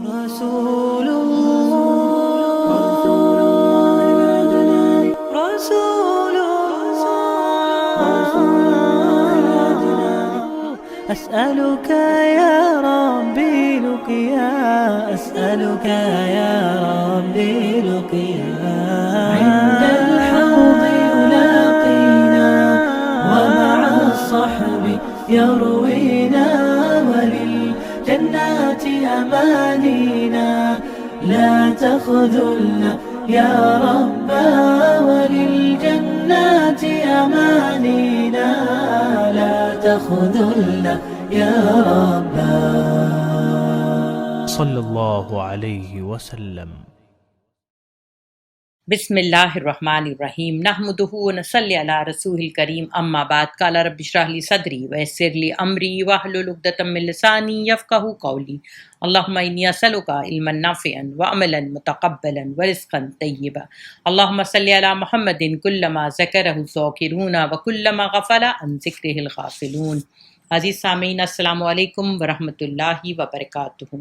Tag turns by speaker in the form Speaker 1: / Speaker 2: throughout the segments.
Speaker 1: رسول الله رسول الله أسألك يا ربي لقيا أسألك يا ربي لقيا عند الحوض يلاقينا ومع الصحب يروينا وللجنات أمانينا لا تخذلنا يا رب وللجنات أمانينا لا تخذلنا يا رب
Speaker 2: صلی اللہ علیہ وسلم۔
Speaker 3: بسم اللہ الرحمن الرحیم نحمدہ ونصلی علی رسول الکریم اما بعد قال رب اشرح لی صدری ویسر لی امری واحلل عقدۃ من لسانی یفقہوا قولی اللہم انی اسألک علما نافعا وعملا متقبلا ورزقا طیبا اللہم صلی علی محمد کلما ذکرہ الذاکرون وکلما غفل عن ذکرہ الغافلون۔ عزیز سامعین، السلام علیکم ورحمۃ اللہ وبرکاتہ۔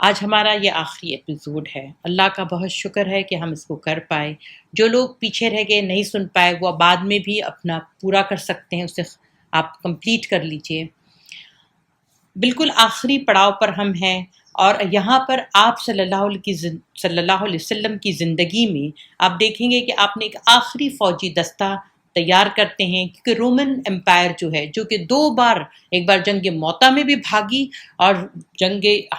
Speaker 3: آج ہمارا یہ آخری ایپیسوڈ ہے۔ اللہ کا بہت شکر ہے کہ ہم اس کو کر پائے۔ جو لوگ پیچھے رہ گئے، نہیں سن پائے، وہ بعد میں بھی اپنا پورا کر سکتے ہیں، اسے آپ کمپلیٹ کر لیجئے۔ بالکل آخری پڑاؤ پر ہم ہیں، اور یہاں پر آپ صلی اللہ علیہ وسلم کی زندگی میں آپ دیکھیں گے کہ آپ نے ایک آخری فوجی دستہ تیار کرتے ہیں، کیونکہ رومن امپائر جو ہے، جو کہ 2 بار، ایک بار جنگ موتا میں بھی بھاگی، اور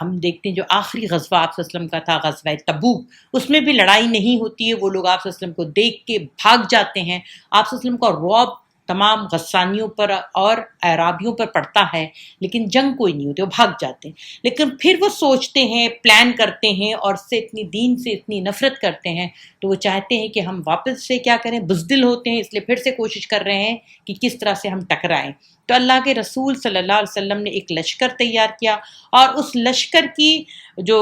Speaker 3: ہم دیکھتے ہیں جو آخری غزوہ آپ صلی اللہ علیہ وسلم کا تھا، غزوہ تبوک، اس میں بھی لڑائی نہیں ہوتی ہے، وہ لوگ آپ صلی اللہ علیہ وسلم کو دیکھ کے بھاگ جاتے ہیں۔ آپ صلی اللہ علیہ وسلم کا رعب تمام غسانیوں پر اور اعرابیوں پر پڑتا ہے، لیکن جنگ کوئی نہیں ہوتی، وہ بھاگ جاتے ہیں۔ لیکن پھر وہ سوچتے ہیں، پلان کرتے ہیں، اور دین سے اتنی نفرت کرتے ہیں، تو وہ چاہتے ہیں کہ ہم واپس سے کیا کریں، بزدل ہوتے ہیں، اس لیے پھر سے کوشش کر رہے ہیں کہ کس طرح سے ہم ٹکرائیں۔ تو اللہ کے رسول صلی اللہ علیہ وسلم نے ایک لشکر تیار کیا، اور اس لشکر کی جو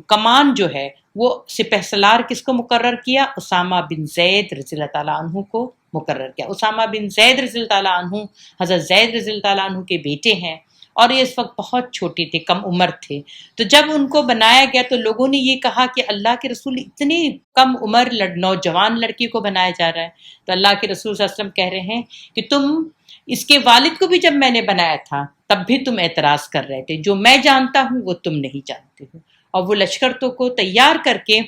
Speaker 3: کمان جو ہے، وہ سپہ سالار کس کو مقرر کیا؟ اسامہ بن زید رضی اللہ تعالیٰ عنہ کو مقرر کیا۔ اسامہ بن زید رضی اللہ تعالیٰ عنہ حضرت زید رضی اللہ تعالیٰ عنہ کے بیٹے ہیں، اور یہ اس وقت بہت چھوٹے تھے، کم عمر تھے۔ تو جب ان کو بنایا گیا تو لوگوں نے یہ کہا کہ اللہ کے رسول اتنے کم عمر نوجوان لڑکی کو بنایا جا رہا ہے۔ تو اللہ کے رسول صلی اللہ علیہ وسلم کہہ رہے ہیں کہ تم اس کے والد کو بھی جب میں نے بنایا تھا تب بھی تم اعتراض کر رہے تھے، جو میں جانتا ہوں وہ تم نہیں جانتے ہو۔ اور وہ لشکر تو کو تیار کر کے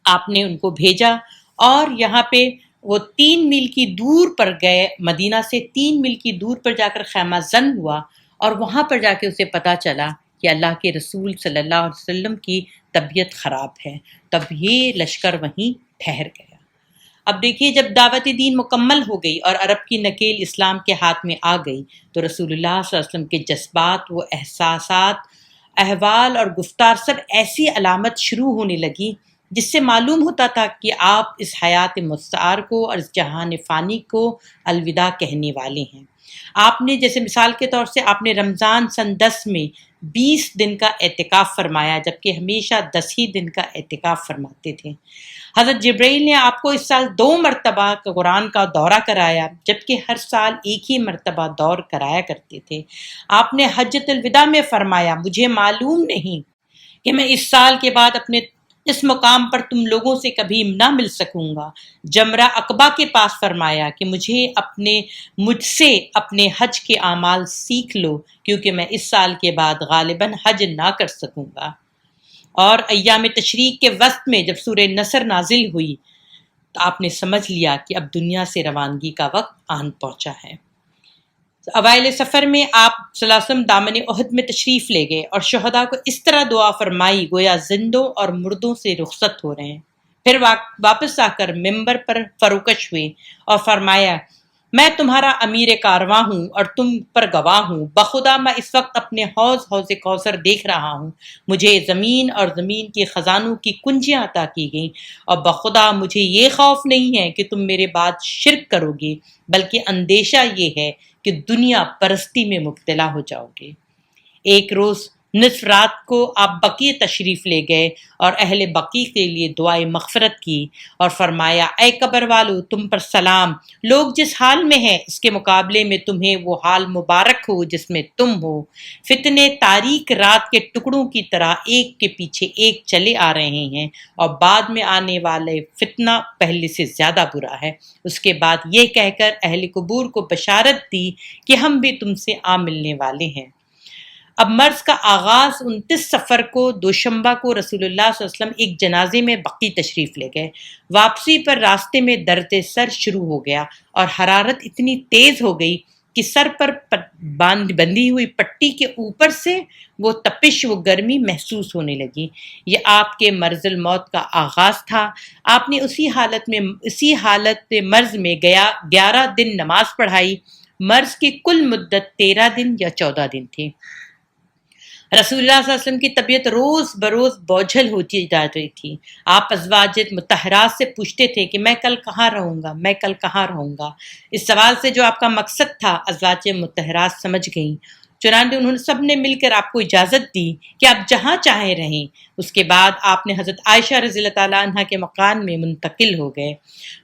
Speaker 3: آپ نے ان کو بھیجا، اور یہاں پہ وہ 3 میل کی دور پر گئے، مدینہ سے 3 میل کی دور پر جا کر خیمہ زن ہوا، اور وہاں پر جا کے اسے پتہ چلا کہ اللہ کے رسول صلی اللہ علیہ وسلم کی طبیعت خراب ہے۔ تب یہ لشکر وہیں ٹھہر گیا۔ اب دیکھیے، جب دعوت دین مکمل ہو گئی اور عرب کی نکیل اسلام کے ہاتھ میں آ گئی، تو رسول اللہ صلی اللہ علیہ وسلم کے جذبات، وہ احساسات، احوال اور گفتار سب ایسی علامت شروع ہونے لگی جس سے معلوم ہوتا تھا کہ آپ اس حیات مستعار کو اور اس جہان فانی کو الوداع کہنے والے ہیں۔ آپ نے جیسے مثال کے طور سے آپ نے رمضان سن 10 میں 20 دن کا اعتکاف فرمایا، جبکہ ہمیشہ 10 ہی دن کا اعتکاف فرماتے تھے۔ حضرت جبرائیل نے آپ کو اس سال 2 مرتبہ قرآن کا دورہ کرایا، جبکہ ہر سال ایک ہی مرتبہ دور کرایا کرتے تھے۔ آپ نے حجۃ الوداع میں فرمایا، مجھے معلوم نہیں کہ میں اس سال کے بعد اپنے اس مقام پر تم لوگوں سے کبھی نہ مل سکوں گا۔ جمرہ عقبہ کے پاس فرمایا کہ مجھ سے اپنے حج کے اعمال سیکھ لو، کیونکہ میں اس سال کے بعد غالباً حج نہ کر سکوں گا۔ اور ایام تشریق کے وسط میں جب سورہ نصر نازل ہوئی تو آپ نے سمجھ لیا کہ اب دنیا سے روانگی کا وقت آن پہنچا ہے۔ اوائل سفر میں آپ صلی اللہ علیہ وسلم دامن احد میں تشریف لے گئے، اور شہداء کو اس طرح دعا فرمائی گویا زندوں اور مردوں سے رخصت ہو رہے ہیں۔ پھر واپس آ کر ممبر پر فروکش ہوئے اور فرمایا، میں تمہارا امیر کارواں ہوں اور تم پر گواہ ہوں، بخدا میں اس وقت اپنے حوض کوثر دیکھ رہا ہوں، مجھے زمین اور زمین کے خزانوں کی کنجیاں عطا کی گئیں، اور بخدا مجھے یہ خوف نہیں ہے کہ تم میرے بعد شرک کرو گے، بلکہ اندیشہ یہ ہے کہ دنیا پرستی میں مبتلا ہو جاؤ گے۔ ایک روز نصف رات کو آپ بقیع تشریف لے گئے اور اہل بقیع کے لیے دعائے مغفرت کی اور فرمایا اے قبر والو تم پر سلام، لوگ جس حال میں ہیں اس کے مقابلے میں تمہیں وہ حال مبارک ہو جس میں تم ہو۔ فتنے تاریک رات کے ٹکڑوں کی طرح ایک کے پیچھے ایک چلے آ رہے ہیں اور بعد میں آنے والے فتنہ پہلے سے زیادہ برا ہے۔ اس کے بعد یہ کہہ کر اہل قبور کو بشارت دی کہ ہم بھی تم سے آ ملنے والے ہیں۔ اب مرض کا آغاز 29 صفر کو دوشنبہ کو رسول اللہ صلی اللہ علیہ وسلم ایک جنازے میں بقیع تشریف لے گئے۔ واپسی پر راستے میں درد سر شروع ہو گیا اور حرارت اتنی تیز ہو گئی کہ سر پر بندھی ہوئی پٹی کے اوپر سے وہ تپش و گرمی محسوس ہونے لگی۔ یہ آپ کے مرض الموت کا آغاز تھا۔ آپ نے اسی حالت مرض میں 11 دن نماز پڑھائی۔ مرض کی کل مدت 13 دن یا 14 دن تھی۔ رسول اللہ صلی اللہ علیہ وسلم کی طبیعت روز بروز بوجھل ہوتی جا رہی تھی۔ آپ ازواج مطہرات سے پوچھتے تھے کہ میں کل کہاں رہوں گا، میں کل کہاں رہوں گا۔ اس سوال سے جو آپ کا مقصد تھا ازواج مطہرات سمجھ گئیں، چنانچہ انہوں نے سب نے مل کر آپ کو اجازت دی کہ آپ جہاں چاہیں رہیں۔ اس کے بعد آپ نے حضرت عائشہ رضی اللہ تعالیٰ عنہ کے مکان میں منتقل ہو گئے۔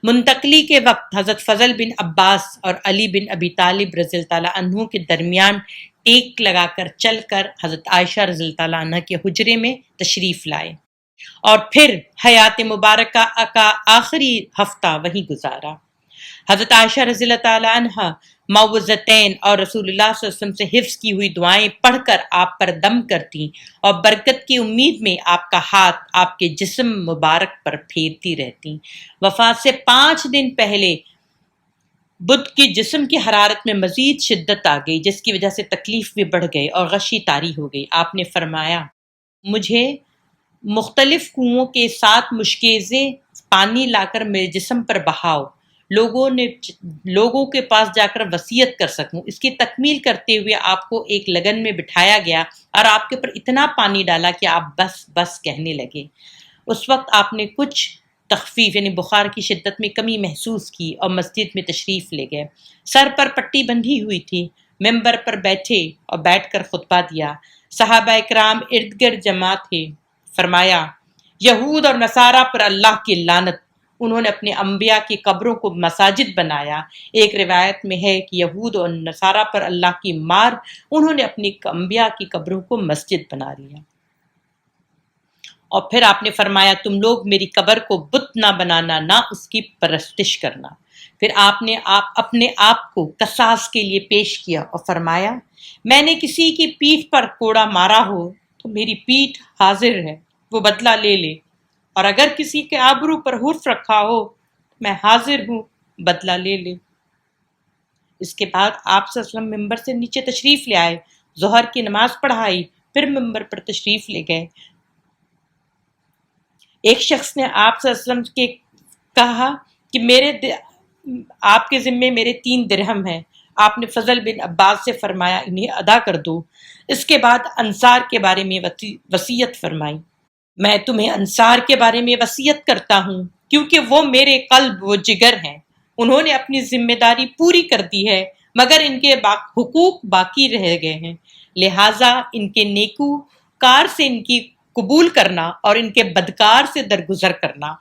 Speaker 3: منتقلی کے وقت حضرت فضل بن عباس اور علی بن ابی طالب رضی اللہ تعالیٰ عنہ کے درمیان ٹیک لگا کر چل کر حضرت عائشہ رضی اللہ تعالیٰ عنہ کے حجرے میں تشریف لائے اور پھر حیات مبارکہ کا آخری ہفتہ وہیں گزارا۔ حضرت عائشہ رضی اللہ تعالیٰ عنہ معوذتین اور رسول اللہ صلی اللہ علیہ وسلم سے حفظ کی ہوئی دعائیں پڑھ کر آپ پر دم کرتی اور برکت کی امید میں آپ کا ہاتھ آپ کے جسم مبارک پر پھیرتی رہتی۔ وفات سے 5 دن پہلے بدھ کی جسم کی حرارت میں مزید شدت آ گئی، جس کی وجہ سے تکلیف بھی بڑھ گئی اور غشی طاری ہو گئی۔ آپ نے فرمایا مجھے مختلف کنوؤں کے 7 مشکیزیں پانی لا کر میرے جسم پر بہاؤ، لوگوں کے پاس جا کر وصیت کر سکوں۔ اس کی تکمیل کرتے ہوئے آپ کو ایک لگن میں بٹھایا گیا اور آپ کے اوپر اتنا پانی ڈالا کہ آپ بس بس کہنے لگے۔ اس وقت آپ نے کچھ تخفیف یعنی بخار کی شدت میں کمی محسوس کی اور مسجد میں تشریف لے گئے۔ سر پر پٹی بندھی ہوئی تھی، ممبر پر بیٹھے اور بیٹھ کر خطبہ دیا۔ صحابہ اکرام ارد گرد جمع تھے۔ فرمایا یہود اور نصارہ پر اللہ کی لعنت، انہوں نے اپنے انبیاء کی قبروں کو مساجد بنایا۔ ایک روایت میں ہے کہ یہود اور نصارہ پر اللہ کی مار، انہوں نے اپنی انبیاء کی قبروں کو مسجد بنا لیا۔ اور پھر آپ نے فرمایا تم لوگ میری قبر کو بت نہ بنانا، نہ اس کی پرستش کرنا۔ پھر آپ نے اپنے آپ کو قصاص کے لیے پیش کیا اور فرمایا میں نے کسی کی پیٹھ پر کوڑا مارا ہو تو میری پیٹھ حاضر ہے، وہ بدلہ لے لے، اور اگر کسی کے آبرو پر حرف رکھا ہو تو میں حاضر ہوں، بدلہ لے لے۔ اس کے بعد آپ صلی اللہ علیہ وسلم ممبر سے نیچے تشریف لے آئے، ظہر کی نماز پڑھائی، پھر ممبر پر تشریف لے گئے۔ ایک شخص نے آپ صلی اللہ علیہ وسلم کے کہا کہ آپ کے ذمے میرے 3 درہم ہیں۔ آپ نے فضل بن عباس سے فرمایا انہیں ادا کر دو۔ اس کے بعد انصار کے بارے میں وصیت فرمائی، میں تمہیں انصار کے بارے میں وصیت کرتا ہوں کیونکہ وہ میرے قلب و جگر ہیں، انہوں نے اپنی ذمہ داری پوری کر دی ہے مگر ان کے حقوق باقی رہ گئے ہیں، لہٰذا ان کے نیکوکار سے ان کی قبول کرنا اور ان کے بدکار سے درگزر کرنا۔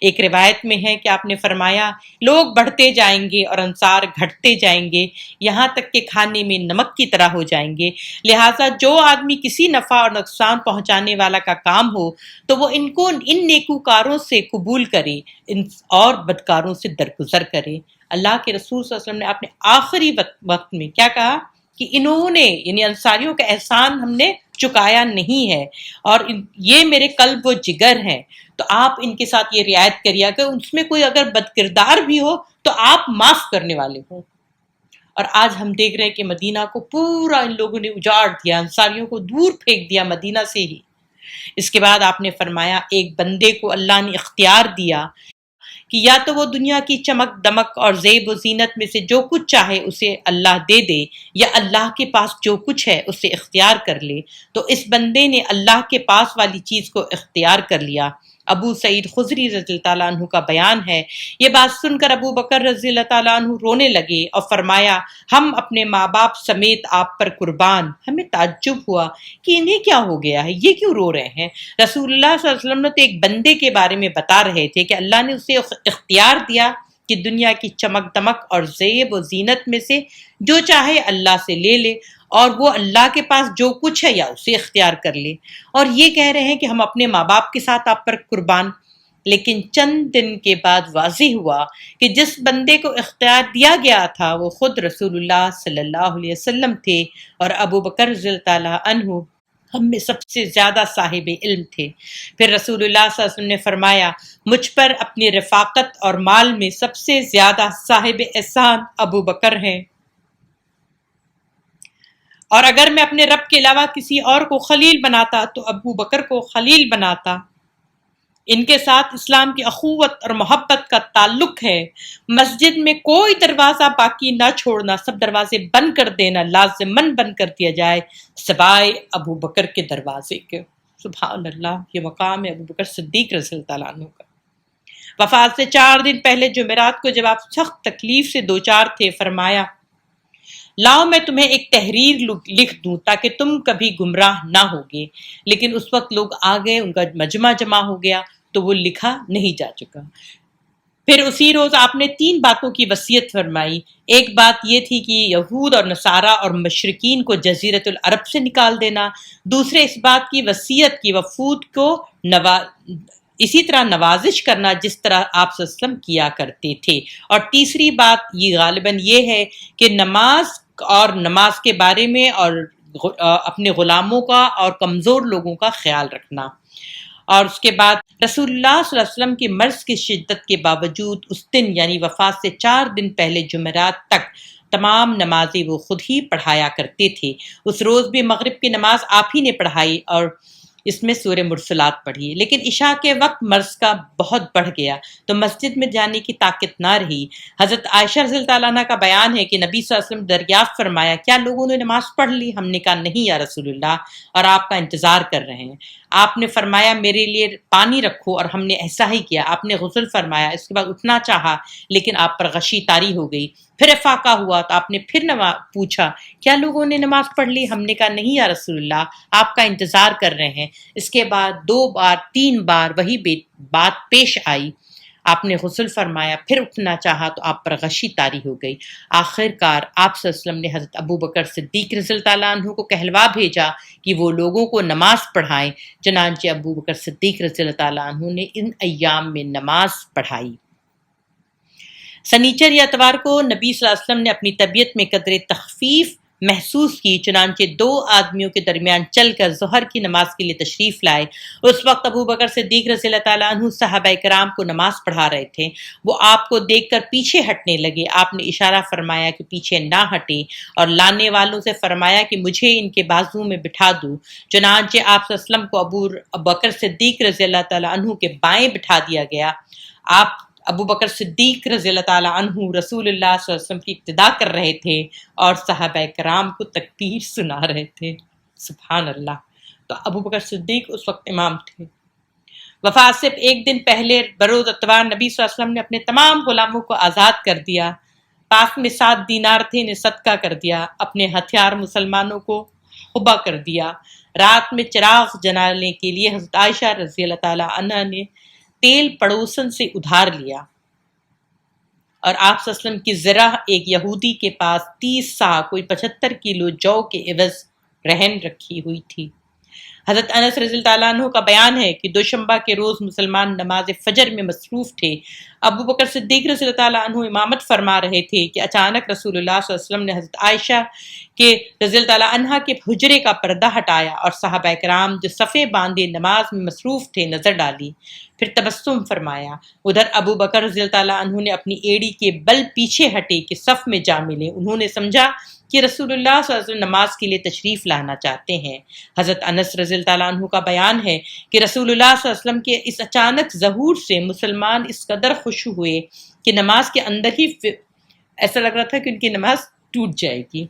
Speaker 3: ایک روایت میں ہے کہ آپ نے فرمایا لوگ بڑھتے جائیں گے اور انصار گھٹتے جائیں گے یہاں تک کہ کھانے میں نمک کی طرح ہو جائیں گے، لہٰذا جو آدمی کسی نفع اور نقصان پہنچانے والا کا کام ہو تو وہ ان نیکوکاروں سے قبول کرے اور بدکاروں سے درگزر کرے۔ اللہ کے رسول صلی اللہ علیہ وسلم نے اپنے آخری وقت میں کیا کہا کہ انہوں نے یعنی انصاریوں کا احسان ہم نے چکایا نہیں ہے اور یہ میرے قلب و جگر ہیں، تو آپ ان کے ساتھ یہ رعایت کریے کہ اس میں کوئی اگر بد کردار بھی ہو تو آپ معاف کرنے والے ہوں۔ اور آج ہم دیکھ رہے ہیں کہ مدینہ کو پورا ان لوگوں نے اجاڑ دیا، انصاریوں کو دور پھینک دیا مدینہ سے ہی۔ اس کے بعد آپ نے فرمایا ایک بندے کو اللہ نے اختیار دیا کہ یا تو وہ دنیا کی چمک دمک اور زیب و زینت میں سے جو کچھ چاہے اسے اللہ دے دے، یا اللہ کے پاس جو کچھ ہے اسے اختیار کر لے۔ تو اس بندے نے اللہ کے پاس والی چیز کو اختیار کر لیا۔ ابو سعید خضری رضی اللہ تعالیٰ عنہ کا بیان ہے، یہ بات سن کر ابو بکر رضی اللہ تعالیٰ عنہ رونے لگے اور فرمایا ہم اپنے ماں باپ سمیت آپ پر قربان۔ ہمیں تعجب ہوا کہ انہیں کیا ہو گیا ہے، یہ کیوں رو رہے ہیں؟ رسول اللہ صلی اللہ علیہ وسلم نے تو ایک بندے کے بارے میں بتا رہے تھے کہ اللہ نے اسے اختیار دیا کہ دنیا کی چمک دمک اور زیب و زینت میں سے جو چاہے اللہ سے لے لے، اور وہ اللہ کے پاس جو کچھ ہے یا اسے اختیار کر لے، اور یہ کہہ رہے ہیں کہ ہم اپنے ماں باپ کے ساتھ آپ پر قربان۔ لیکن چند دن کے بعد واضح ہوا کہ جس بندے کو اختیار دیا گیا تھا وہ خود رسول اللہ صلی اللہ علیہ وسلم تھے، اور ابو بکر رضی اللہ تعالیٰ عنہ ہم میں سب سے زیادہ صاحب علم تھے۔ پھر رسول اللہ صلی اللہ علیہ وسلم نے فرمایا مجھ پر اپنی رفاقت اور مال میں سب سے زیادہ صاحب احسان ابو بکر ہیں، اور اگر میں اپنے رب کے علاوہ کسی اور کو خلیل بناتا تو ابو بکر کو خلیل بناتا۔ ان کے ساتھ اسلام کی اخوت اور محبت کا تعلق ہے۔ مسجد میں کوئی دروازہ باقی نہ چھوڑنا، سب دروازے بند کر دینا لازماً بند کر دیا جائے سوائے ابو بکر کے دروازے کے۔ سبحان اللہ، یہ مقام ہے ابو بکر صدیق رضی اللہ تعالیٰ عنہ کا۔ وفات سے 4 دن پہلے جمعرات کو جب آپ سخت تکلیف سے دوچار تھے، فرمایا لاؤ میں تمہیں ایک تحریر لکھ دوں تاکہ تم کبھی گمراہ نہ ہوگے، لیکن اس وقت لوگ آ گئے، ان کا مجمع جمع ہو گیا تو وہ لکھا نہیں جا چکا۔ پھر اسی روز آپ نے 3 باتوں کی وصیت فرمائی۔ ایک بات یہ تھی کہ یہود اور نصارہ اور مشرکین کو جزیرۃ العرب سے نکال دینا، دوسرے اس بات کی وصیت کی وفود کو اسی طرح نوازش کرنا جس طرح آپ صلی اللہ علیہ وسلم کیا کرتے تھے، اور تیسری بات یہ غالباً یہ ہے کہ نماز کے بارے میں اور اپنے غلاموں کا اور کمزور لوگوں کا خیال رکھنا۔ اور اس کے بعد رسول اللہ صلی اللہ علیہ وسلم کی مرض کی شدت کے باوجود اس دن یعنی وفات سے 4 دن پہلے جمعرات تک تمام نمازیں وہ خود ہی پڑھایا کرتے تھے۔ اس روز بھی مغرب کی نماز آپ ہی نے پڑھائی اور اس میں سورہ مرسلات پڑھی، لیکن عشاء کے وقت مرض کا بہت بڑھ گیا تو مسجد میں جانے کی طاقت نہ رہی۔ حضرت عائشہ رضی اللہ تعالیٰ عنہ کا بیان ہے کہ نبی صلی اللہ علیہ وسلم دریافت فرمایا کیا لوگوں نے نماز پڑھ لی؟ ہم نے کہا نہیں یا رسول اللہ، اور آپ کا انتظار کر رہے ہیں۔ آپ نے فرمایا میرے لیے پانی رکھو، اور ہم نے ایسا ہی کیا۔ آپ نے غسل فرمایا، اس کے بعد اٹھنا چاہا لیکن آپ پر غشی طاری ہو گئی۔ پھر افاقہ ہوا تو آپ نے پھر پوچھا کیا لوگوں نے نماز پڑھ لی؟ ہم نے کہا نہیں یا رسول اللہ، آپ کا انتظار کر رہے ہیں۔ اس کے بعد 2 بار 3 بار وہی بات پیش آئی۔ آپ نے غسل فرمایا، پھر اٹھنا چاہا تو آپ پر غشی طاری ہو گئی۔ آخر کار آپ صلی اللہ علیہ وسلم نے حضرت ابو بکر صدیق رضی اللہ تعالیٰ عنہ کو کہلوا بھیجا کہ وہ لوگوں کو نماز پڑھائیں۔ چنانچہ ابو بکر صدیق رضی اللہ تعالیٰ عنہ نے ان ایام میں نماز پڑھائی۔ سنیچر یا اتوار کو نبی صلی اللہ علیہ وسلم نے اپنی طبیعت میں قدر تخفیف محسوس کی، چنانچہ 2 آدمیوں کے درمیان چل کر ظہر کی نماز کے لیے تشریف لائے۔ اس وقت ابو بکر صدیق رضی اللہ تعالیٰ عنہ صحابہ کرام کو نماز پڑھا رہے تھے۔ وہ آپ کو دیکھ کر پیچھے ہٹنے لگے۔ آپ نے اشارہ فرمایا کہ پیچھے نہ ہٹیں، اور لانے والوں سے فرمایا کہ مجھے ان کے بازو میں بٹھا دو۔ چنانچہ آپ صلی اللہ علیہ وسلم کو ابو بکر صدیق رضی اللہ تعالیٰ عنہ کے بائیں بٹھا دیا گیا۔ آپ ابو بکر صدیق رضی اللہ تعالیٰ عنہ رسول اللہ صلی اللہ علیہ وسلم کی اقتدا کر رہے تھے اور صحابہ کرام کو تکبیر سنا رہے تھے۔ سبحان اللہ۔ تو ابو بکر صدیق اس وقت امام تھے۔ وفات سے 1 دن پہلے بروز اتوار نبی صلی اللہ علیہ وسلم نے اپنے تمام غلاموں کو آزاد کر دیا۔ پاس میں 7 دینار تھے، انہیں صدقہ کر دیا۔ اپنے ہتھیار مسلمانوں کو حبا کر دیا۔ رات میں چراغ جلانے کے لیے حضرت عائشہ رضی اللہ تعالیٰ عنہ نے تیل پڑوسن سے ادھار لیا، اور آپ صلی اللہ علیہ وسلم کی زرہ ایک یہودی کے پاس 30 سا کوئی 75 کلو جو کے عوض رہن رکھی ہوئی تھی۔ حضرت انس رضی اللہ تعالیٰ عنہ کا بیان ہے کہ دوشنبہ کے روز مسلمان نماز فجر میں مصروف تھے۔ ابو بکر صدیق رضی اللہ تعالیٰ عنہ امامت فرما رہے تھے کہ اچانک رسول اللہ صلی اللہ علیہ وسلم نے حضرت عائشہ کے رضی اللہ تعالیٰ عنہ کے حجرے کا پردہ ہٹایا اور صحابہ کرام جو صفیں باندھے نماز میں مصروف تھے نظر ڈالی، پھر تبسم فرمایا۔ ادھر ابو بکر رضی اللہ تعالیٰ عنہ نے اپنی ایڑی کے بل پیچھے ہٹے کہ صف میں جا ملے۔ انہوں نے سمجھا کہ رسول اللہ صلی اللہ علیہ وسلم نماز کے لیے تشریف لانا چاہتے ہیں۔ حضرت انس رضی اللہ تعالیٰ عنہ کا بیان ہے کہ رسول اللہ صلی اللہ علیہ وسلم کے اس اچانک ظہور سے مسلمان اس قدر خوش ہوئے کہ نماز کے اندر ہی ایسا لگ رہا تھا کہ ان کی نماز ٹوٹ جائے گی،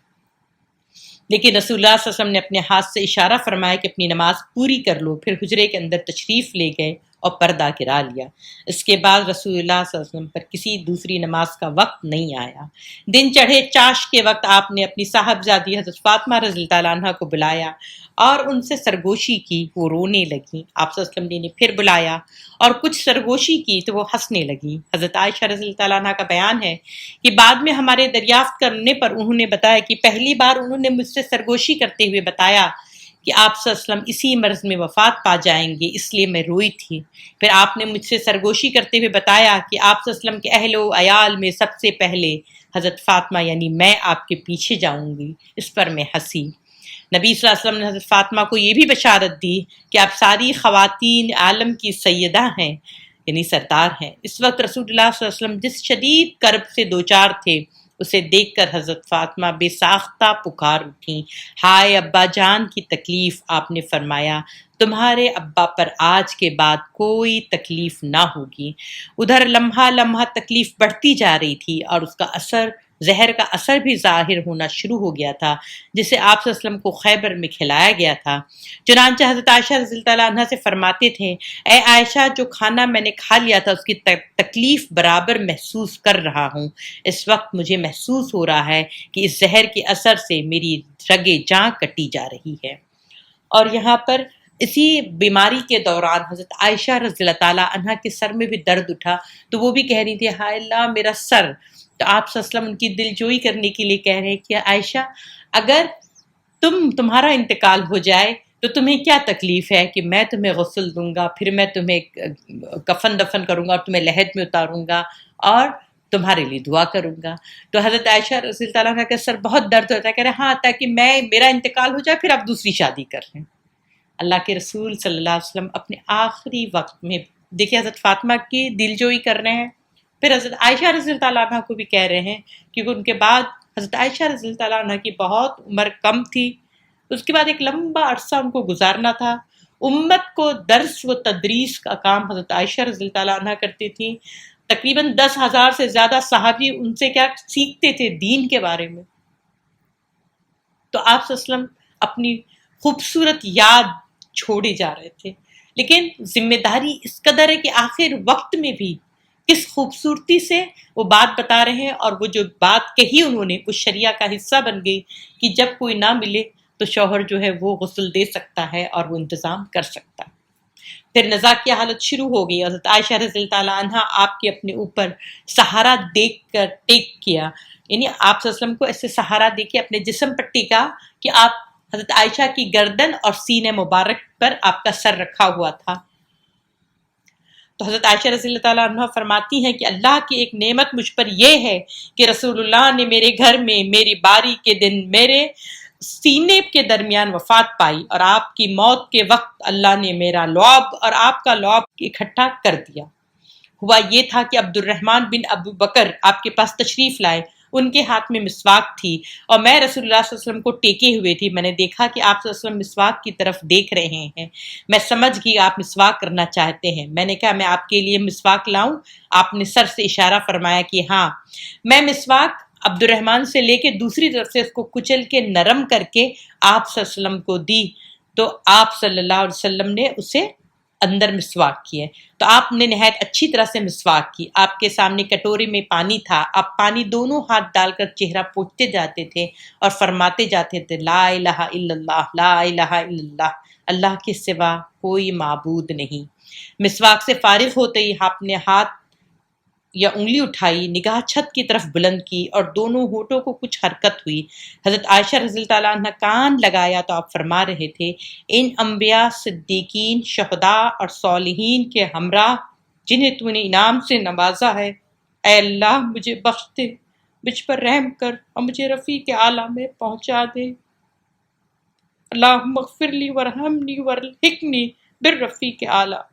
Speaker 3: لیکن رسول اللہ صلی اللہ علیہ وسلم نے اپنے ہاتھ سے اشارہ فرمایا کہ اپنی نماز پوری کر لو۔ پھر حجرے کے اندر تشریف لے گئے اور پردہ گرا لیا۔ اس کے بعد رسول اللہ صلی اللہ علیہ وسلم پر کسی دوسری نماز کا وقت نہیں آیا۔ دن چڑھے چاش کے وقت آپ نے اپنی صاحبزادی حضرت فاطمہ رضی اللہ تعالیٰ عنہ کو بلایا اور ان سے سرگوشی کی، وہ رونے لگیں۔ آپ صلی اللہ علیہ وسلم نے پھر بلایا اور کچھ سرگوشی کی تو وہ ہنسنے لگیں۔ حضرت عائشہ رضی اللہ تعالیٰ عنہ کا بیان ہے کہ بعد میں ہمارے دریافت کرنے پر انہوں نے بتایا کہ پہلی بار انہوں نے مجھ سے سرگوشی کرتے ہوئے بتایا کہ آپ صلی اللہ علیہ وسلم اسی مرض میں وفات پا جائیں گے، اس لیے میں روئی تھی۔ پھر آپ نے مجھ سے سرگوشی کرتے ہوئے بتایا کہ آپ صلی اللہ علیہ وسلم کے اہل و عیال میں سب سے پہلے حضرت فاطمہ یعنی میں آپ کے پیچھے جاؤں گی۔ اس پر میں ہنسی۔ نبی صلی اللہ علیہ وسلم نے حضرت فاطمہ کو یہ بھی بشارت دی کہ آپ ساری خواتین عالم کی سیدہ ہیں، یعنی سردار ہیں۔ اس وقت رسول اللہ صلی اللہ علیہ وسلم جس شدید کرب سے دوچار تھے اسے دیکھ کر حضرت فاطمہ بے ساختہ پکار اٹھیں، ہائے ابا جان کی تکلیف۔ آپ نے فرمایا تمہارے ابا پر آج کے بعد کوئی تکلیف نہ ہوگی۔ ادھر لمحہ لمحہ تکلیف بڑھتی جا رہی تھی اور اس کا اثر، زہر کا اثر بھی ظاہر ہونا شروع ہو گیا تھا جسے آپ صلی اللہ علیہ وسلم کو خیبر میں کھلایا گیا تھا۔ چنانچہ حضرت عائشہ رضی اللہ تعالیٰ عنہ سے فرماتے تھے، اے عائشہ، جو کھانا میں نے کھا لیا تھا اس کی تکلیف برابر محسوس کر رہا ہوں۔ اس وقت مجھے محسوس ہو رہا ہے کہ اس زہر کے اثر سے میری رگِ جاں کٹی جا رہی ہے۔ اور یہاں پر اسی بیماری کے دوران حضرت عائشہ رضی اللہ تعالیٰ عنہ کے سر میں بھی درد اٹھا تو وہ بھی کہہ رہی تھی، ہائے اللہ میرا سر۔ تو آپ صلی اللہ علیہ وسلم ان کی دل جوئی کرنے کے لیے کہہ رہے ہیں کہ عائشہ، اگر تمہارا انتقال ہو جائے تو تمہیں کیا تکلیف ہے کہ میں تمہیں غسل دوں گا، پھر میں تمہیں کفن دفن کروں گا اور تمہیں لحد میں اتاروں گا اور تمہارے لیے دعا کروں گا۔ تو حضرت عائشہ رضی اللہ تعالیٰ عنہ کا سر بہت درد ہوتا ہے، کہہ رہے ہاں تاکہ میرا انتقال ہو جائے پھر آپ دوسری شادی کر لیں۔ اللہ کے رسول صلی اللہ علیہ وسلم اپنے آخری وقت میں دیکھیں حضرت فاطمہ کی دل جوئی کر رہے ہیں، پھر حضرت عائشہ رضی اللہ تعالیٰ عنہ کو بھی کہہ رہے ہیں، کیونکہ ان کے بعد حضرت عائشہ رضی اللہ تعالیٰ عنہ کی بہت عمر کم تھی، اس کے بعد ایک لمبا عرصہ ان کو گزارنا تھا۔ امت کو درس و تدریس کا کام حضرت عائشہ رضی اللہ تعالیٰ عنہ کرتی تھیں۔ تقریباً 10,000 سے زیادہ صحابی ان سے کیا سیکھتے تھے دین کے بارے میں۔ تو آپ صلی اللہ علیہ وسلم اپنی خوبصورت یاد چھوڑے جا رہے تھے، لیکن ذمہ داری اس قدر ہے کہ آخر وقت میں بھی کس خوبصورتی سے وہ بات بتا رہے ہیں، اور وہ جو بات کہی انہوں نے وہ شریعہ کا حصہ بن گئی کہ جب کوئی نہ ملے تو شوہر جو ہے وہ غسل دے سکتا ہے اور وہ انتظام کر سکتا ہے۔ پھر نزاع کی حالت شروع ہو گئی۔ حضرت عائشہ رضی اللہ تعالیٰ عنہ آپ کے اپنے اوپر سہارا دیکھ کر ٹیک کیا، یعنی آپ صلی اللہ علیہ وسلم کو ایسے سہارا دے کے اپنے جسم پر ٹیکا کہ آپ حضرت عائشہ کی گردن اور سینے مبارک پر آپ کا سر رکھا ہوا تھا۔ تو حضرت عائشہ رضی اللہ تعالیٰ عنہ فرماتی ہیں کہ اللہ کی ایک نعمت مجھ پر یہ ہے کہ رسول اللہ نے میرے گھر میں میری باری کے دن میرے سینے کے درمیان وفات پائی، اور آپ کی موت کے وقت اللہ نے میرا لعاب اور آپ کا لعاب اکٹھا کر دیا۔ ہوا یہ تھا کہ عبد الرحمن بن ابو بکر آپ کے پاس تشریف لائے، ان کے ہاتھ میں مسواک تھی اور میں رسول اللہ صلی اللہ علیہ وسلم کو ٹیکے ہوئے تھی۔ میں نے دیکھا کہ آپ صلی اللہ علیہ وسلم مسواک کی طرف دیکھ رہے ہیں، میں سمجھ گئی آپ مسواک کرنا چاہتے ہیں۔ میں نے کہا میں آپ کے لیے مسواک لاؤں؟ آپ نے سر سے اشارہ فرمایا کہ ہاں۔ میں مسواک عبد الرحمن سے لے کے دوسری طرف سے اس کو کچل کے نرم کر کے آپ صلی اللہ علیہ وسلم کو دی، تو آپ صلی اللہ علیہ وسلم نے اسے اندر مسواک کیے۔ تو آپ نے نہایت اچھی طرح سے مسواک کی۔ آپ کے سامنے کٹورے میں پانی تھا، آپ پانی دونوں ہاتھ ڈال کر چہرہ پوچھتے جاتے تھے اور فرماتے جاتے تھے، لا الہ الا اللہ، لا الہ الا اللہ، اللہ کے سوا کوئی معبود نہیں۔ مسواک سے فارغ ہوتے ہی آپ نے ہاتھ یا انگلی اٹھائی، نگاہ چھت کی طرف بلند کی اور دونوں ہونٹوں کو کچھ حرکت ہوئی۔ حضرت عائشہ رضی اللہ تعالیٰ عنہ کان لگایا تو آپ فرما رہے تھے، ان انبیاء، صدیقین، شہداء اور صالحین کے ہمراہ جنہیں تو نے انعام سے نوازا ہے، اے اللہ مجھے بخش دے، مجھ پر رحم کر اور مجھے رفیق اعلیٰ میں پہنچا دے۔ اللہم اغفر لی ورحمنی والحقنی بالرفیق اعلیٰ۔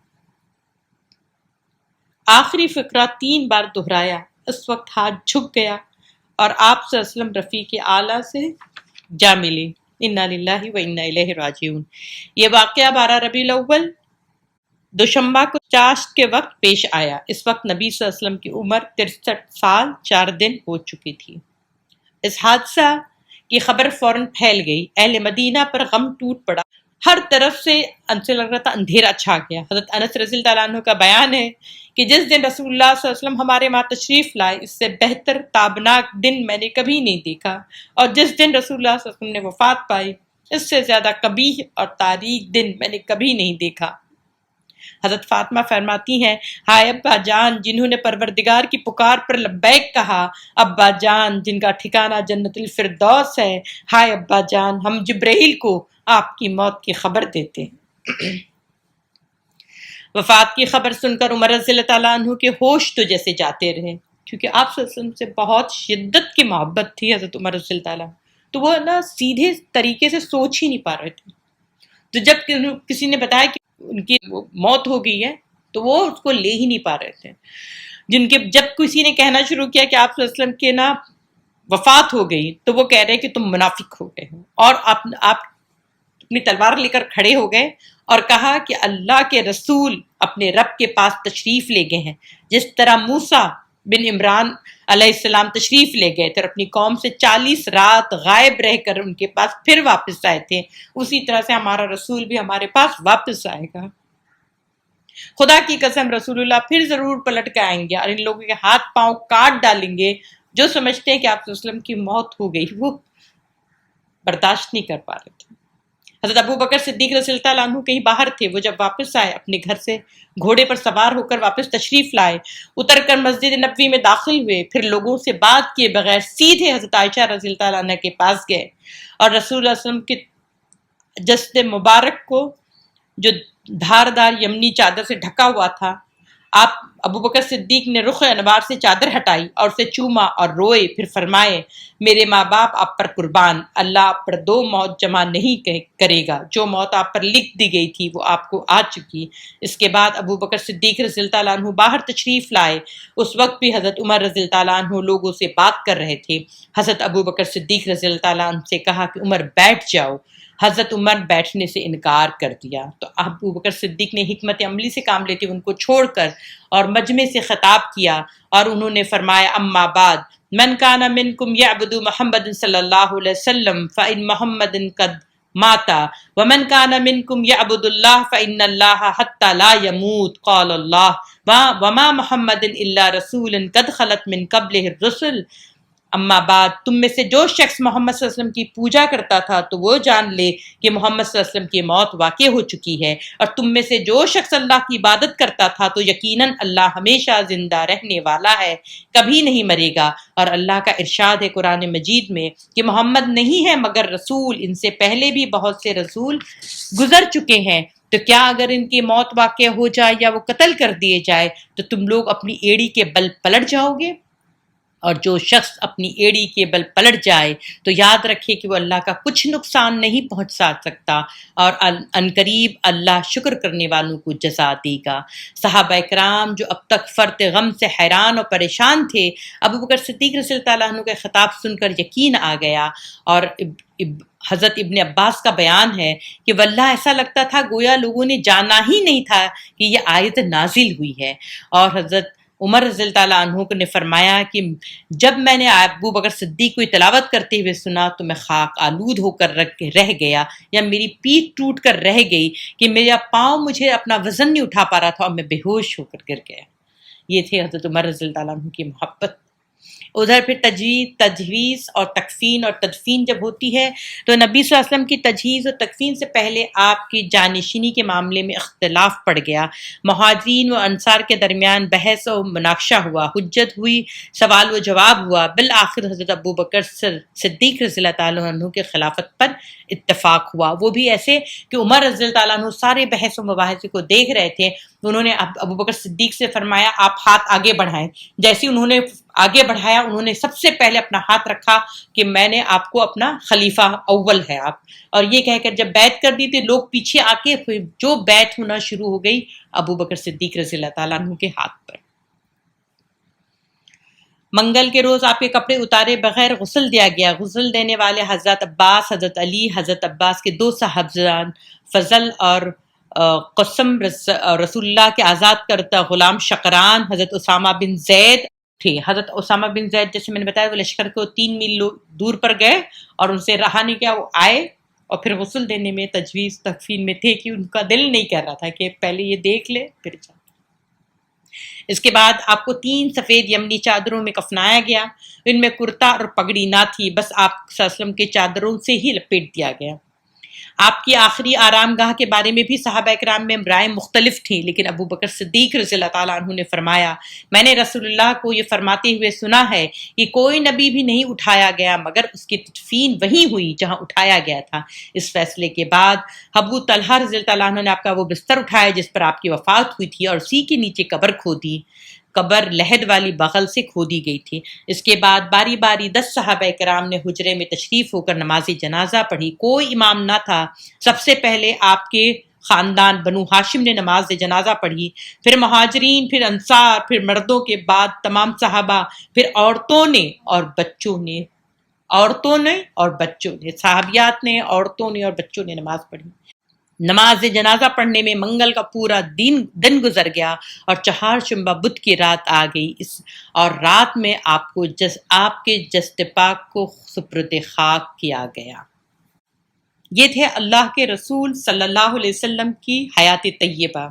Speaker 3: آخری فقرہ 3 بار دہرایا، اس وقت ہاتھ جھک گیا اور آپ صلی اللہ علیہ وسلم رفیق اعلیٰ سے جا ملے۔ انا للہ و انا الیہ راجعون۔ یہ واقعہ 12 ربیع الاول دوشنبہ کو چاشت کے وقت پیش آیا۔ اس وقت نبی صلی اللہ علیہ وسلم کی عمر 63 سال 4 دن ہو چکی تھی۔ اس حادثہ کی خبر فوراً پھیل گئی، اہل مدینہ پر غم ٹوٹ پڑا۔ ہر طرف سے ان سے لگ رہا تھا اندھیرا چھا گیا۔ حضرت انس رضی اللہ عنہ کا بیان ہے کہ جس دن رسول اللہ صلی اللہ علیہ وسلم ہمارے ماں تشریف لائے اس سے بہتر تابناک دن میں نے کبھی نہیں دیکھا، اور جس دن رسول اللہ صلی اللہ علیہ وسلم نے وفات پائی اس سے زیادہ قبیح اور تاریک دن میں نے کبھی نہیں دیکھا۔ حضرت فاطمہ فرماتی ہیں، ہائے ابا جان جنہوں نے پروردگار کی پکار پر لبیک کہا، ابا جان جن کا ٹھکانہ جنت الفردوس ہے، ہائے ابا جان ہم جبرائیل کو آپ کی موت کی خبر دیتے ہیں۔ وفات کی خبر سن کر عمر رضی اللہ تعالیٰ عنہ کے ہوش تو جیسے جاتے رہے، کیونکہ آپ صلی اللہ علیہ وسلم سے بہت شدت کی محبت تھی حضرت عمر رضی اللہ تعالیٰ، تو وہ نا سیدھے طریقے سے سوچ ہی نہیں پا رہے تھے۔ تو جب کسی نے بتایا کہ ان کی موت ہو گئی ہے تو وہ اس کو لے ہی نہیں پا رہے تھے۔ جب کسی نے کہنا شروع کیا کہ آپ صلی اللہ علیہ وسلم کے نا وفات ہو گئی تو وہ کہہ رہے کہ تم منافق ہو گئے ہو، اور آپ اپنی تلوار لے کر کھڑے ہو گئے اور کہا کہ اللہ کے رسول اپنے رب کے پاس تشریف لے گئے ہیں، جس طرح موسیٰ بن عمران علیہ السلام تشریف لے گئے تھے اور اپنی قوم سے 40 رات غائب رہ کر ان کے پاس پھر واپس آئے تھے، اسی طرح سے ہمارا رسول بھی ہمارے پاس واپس آئے گا۔ خدا کی قسم رسول اللہ پھر ضرور پلٹ کے آئیں گے اور ان لوگوں کے ہاتھ پاؤں کاٹ ڈالیں گے جو سمجھتے ہیں کہ آپ صلی اللہ علیہ وسلم کی موت ہو گئی، وہ برداشت نہیں کر پا رہے تھے۔ حضرت ابو بکر صدیق رضی اللہ عنہ کہیں باہر تھے، وہ جب واپس آئے اپنے گھر سے گھوڑے پر سوار ہو کر واپس تشریف لائے، اتر کر مسجد نبوی میں داخل ہوئے، پھر لوگوں سے بات کیے بغیر سیدھے حضرت عائشہ رضی اللہ عنہ کے پاس گئے اور رسول اللہ صلی اللہ علیہ وسلم کے جسد مبارک کو جو دھاردار یمنی چادر سے ڈھکا ہوا تھا، آپ ابو بکر صدیق نے رخ انوار سے چادر ہٹائی اور اسے چوما اور روئے، پھر فرمائے میرے ماں باپ آپ پر قربان، اللہ آپ پر 2 موت جمع نہیں کرے گا، جو موت آپ پر لکھ دی گئی تھی وہ آپ کو آ چکی۔ اس کے بعد ابو بکر صدیق رضی اللہ عنہ باہر تشریف لائے، اس وقت بھی حضرت عمر رضی اللہ عنہ لوگوں سے بات کر رہے تھے۔ حضرت ابو بکر صدیق رضی اللہ عنہ سے کہا کہ عمر بیٹھ جاؤ، حضرت عمر بیٹھنے سے انکار کر دیا، تو ابو بکر صدیق نے حکمت عملی سے کام لیتے ان کو چھوڑ کر اور مجمع سے خطاب کیا اور انہوں نے فرمایا اما بعد من کان منکم یعبد محمد صلی اللہ علیہ وسلم فإن محمد قد ماتا ومن کان منکم یعبد اللہ فإن اللہ حتی لا یموت قال اللہ وما محمد الا رسول قد خلت من قبلہ الرسل۔ اما بعد تم میں سے جو شخص محمد صلی اللہ علیہ وسلم کی پوجا کرتا تھا تو وہ جان لے کہ محمد صلی اللہ علیہ وسلم کی موت واقع ہو چکی ہے، اور تم میں سے جو شخص اللہ کی عبادت کرتا تھا تو یقیناً اللہ ہمیشہ زندہ رہنے والا ہے، کبھی نہیں مرے گا۔ اور اللہ کا ارشاد ہے قرآن مجید میں کہ محمد نہیں ہے مگر رسول، ان سے پہلے بھی بہت سے رسول گزر چکے ہیں، تو کیا اگر ان کی موت واقع ہو جائے یا وہ قتل کر دیے جائے تو تم لوگ اپنی ایڑی کے بل پلٹ جاؤ گے؟ اور جو شخص اپنی ایڑی کے بل پلٹ جائے تو یاد رکھے کہ وہ اللہ کا کچھ نقصان نہیں پہنچا سکتا، اور عنقریب اللہ شکر کرنے والوں کو جزا دے گا۔ صحابہ کرام جو اب تک فرط غم سے حیران اور پریشان تھے، ابو بکر صدیق رضی اللہ عنہ کا خطاب سن کر یقین آ گیا، اور حضرت ابن عباس کا بیان ہے کہ واللہ ایسا لگتا تھا گویا لوگوں نے جانا ہی نہیں تھا کہ یہ آیت نازل ہوئی ہے۔ اور حضرت عمر رضی اللہ عنہ نے فرمایا کہ جب میں نے ابو بکر صدیق کو تلاوت کرتے ہوئے سنا تو میں خاک آلود ہو کر رہ گیا، یا میری پیٹھ ٹوٹ کر رہ گئی کہ میرا پاؤں مجھے اپنا وزن نہیں اٹھا پا رہا تھا اور میں بے ہوش ہو کر گر گیا۔ یہ تھے حضرت عمر رضی اللہ عنہ کی محبت۔ ادھر پھر تجہیز اور تکفین اور تدفین جب ہوتی ہے تو نبی صلی اللہ علیہ وسلم کی تجہیز اور تکفین سے پہلے آپ کی جانشینی کے معاملے میں اختلاف پڑ گیا۔ مہاجرین و انصار کے درمیان بحث و مناقشہ ہوا، حجت ہوئی، سوال و جواب ہوا، بالآخر حضرت ابو بکر صدیق رضی اللہ تعالیٰ عنہ کے خلافت پر اتفاق ہوا۔ وہ بھی ایسے کہ عمر رضی اللہ تعالیٰ عنہ سارے بحث و مباحثے کو دیکھ رہے تھے، انہوں نے ابو بکر صدیق سے فرمایا آپ ہاتھ آگے بڑھائیں۔ جیسے انہوں نے آگے بڑھایا انہوں نے سب سے پہلے اپنا ہاتھ رکھا کہ میں نے آپ کو اپنا خلیفہ اول ہے آپ، اور یہ کہہ کر جب بیعت کر دی تھی لوگ پیچھے آ کے جو بیعت ہونا شروع ہو گئی ابو بکر صدیق رضی اللہ تعالیٰ عنہ کے ہاتھ پر۔ منگل کے روز آپ کے کپڑے اتارے بغیر غسل دیا گیا۔ غسل دینے والے حضرت عباس، حضرت علی، حضرت عباس کے 2 صاحبزاد فضل اور قسم، رسول اللہ کے آزاد کرتا غلام شقران، حضرت اسامہ بن زید تھے۔ حضرت اسامہ بن زید جیسے میں نے بتایا وہ لشکر کو 3 میل دور پر گئے اور ان سے رہا نہیں کیا، وہ آئے اور پھر غسل دینے میں تجویز تکفین میں تھے کہ ان کا دل نہیں کر رہا تھا کہ پہلے یہ دیکھ لے پھر جا۔ اس کے بعد آپ کو 3 سفید یمنی چادروں میں کفنایا گیا، ان میں کرتا اور پگڑی نہ تھی، بس آپ صلی اللہ علیہ وسلم کے چادروں سے ہی لپیٹ دیا گیا۔ آپ کی آخری آرام گاہ کے بارے میں بھی صحابہ اکرام میں رائے مختلف تھیں، لیکن ابو بکر صدیق رضی اللہ تعالیٰ عنہ نے فرمایا، میں نے رسول اللہ کو یہ فرماتے ہوئے سنا ہے کہ کوئی نبی بھی نہیں اٹھایا گیا مگر اس کی تدفین وہیں ہوئی جہاں اٹھایا گیا تھا۔ اس فیصلے کے بعد ابو طلحہ رضی اللہ تعالیٰ عنہ نے آپ کا وہ بستر اٹھایا جس پر آپ کی وفات ہوئی تھی اور اسی کے نیچے قبر کھودی۔ قبر لحد والی بغل سے کھودی گئی تھی۔ اس کے بعد باری باری 10 صحابہ کرام نے حجرے میں تشریف ہو کر نماز جنازہ پڑھی۔ کوئی امام نہ تھا۔ سب سے پہلے آپ کے خاندان بنو ہاشم نے نماز جنازہ پڑھی، پھر مہاجرین، پھر انصار، پھر مردوں کے بعد تمام صحابہ، پھر عورتوں نے اور بچوں نے صحابیات نے، عورتوں نے اور بچوں نے نماز پڑھی۔ نماز جنازہ پڑھنے میں منگل کا پورا دن گزر گیا اور چہارشنبہ بدھ کی رات آ گئی، اور رات میں آپ کے جسد پاک کو سپرد خاک کیا گیا۔ یہ تھے اللہ کے رسول صلی اللہ علیہ وسلم کی حیات طیبہ۔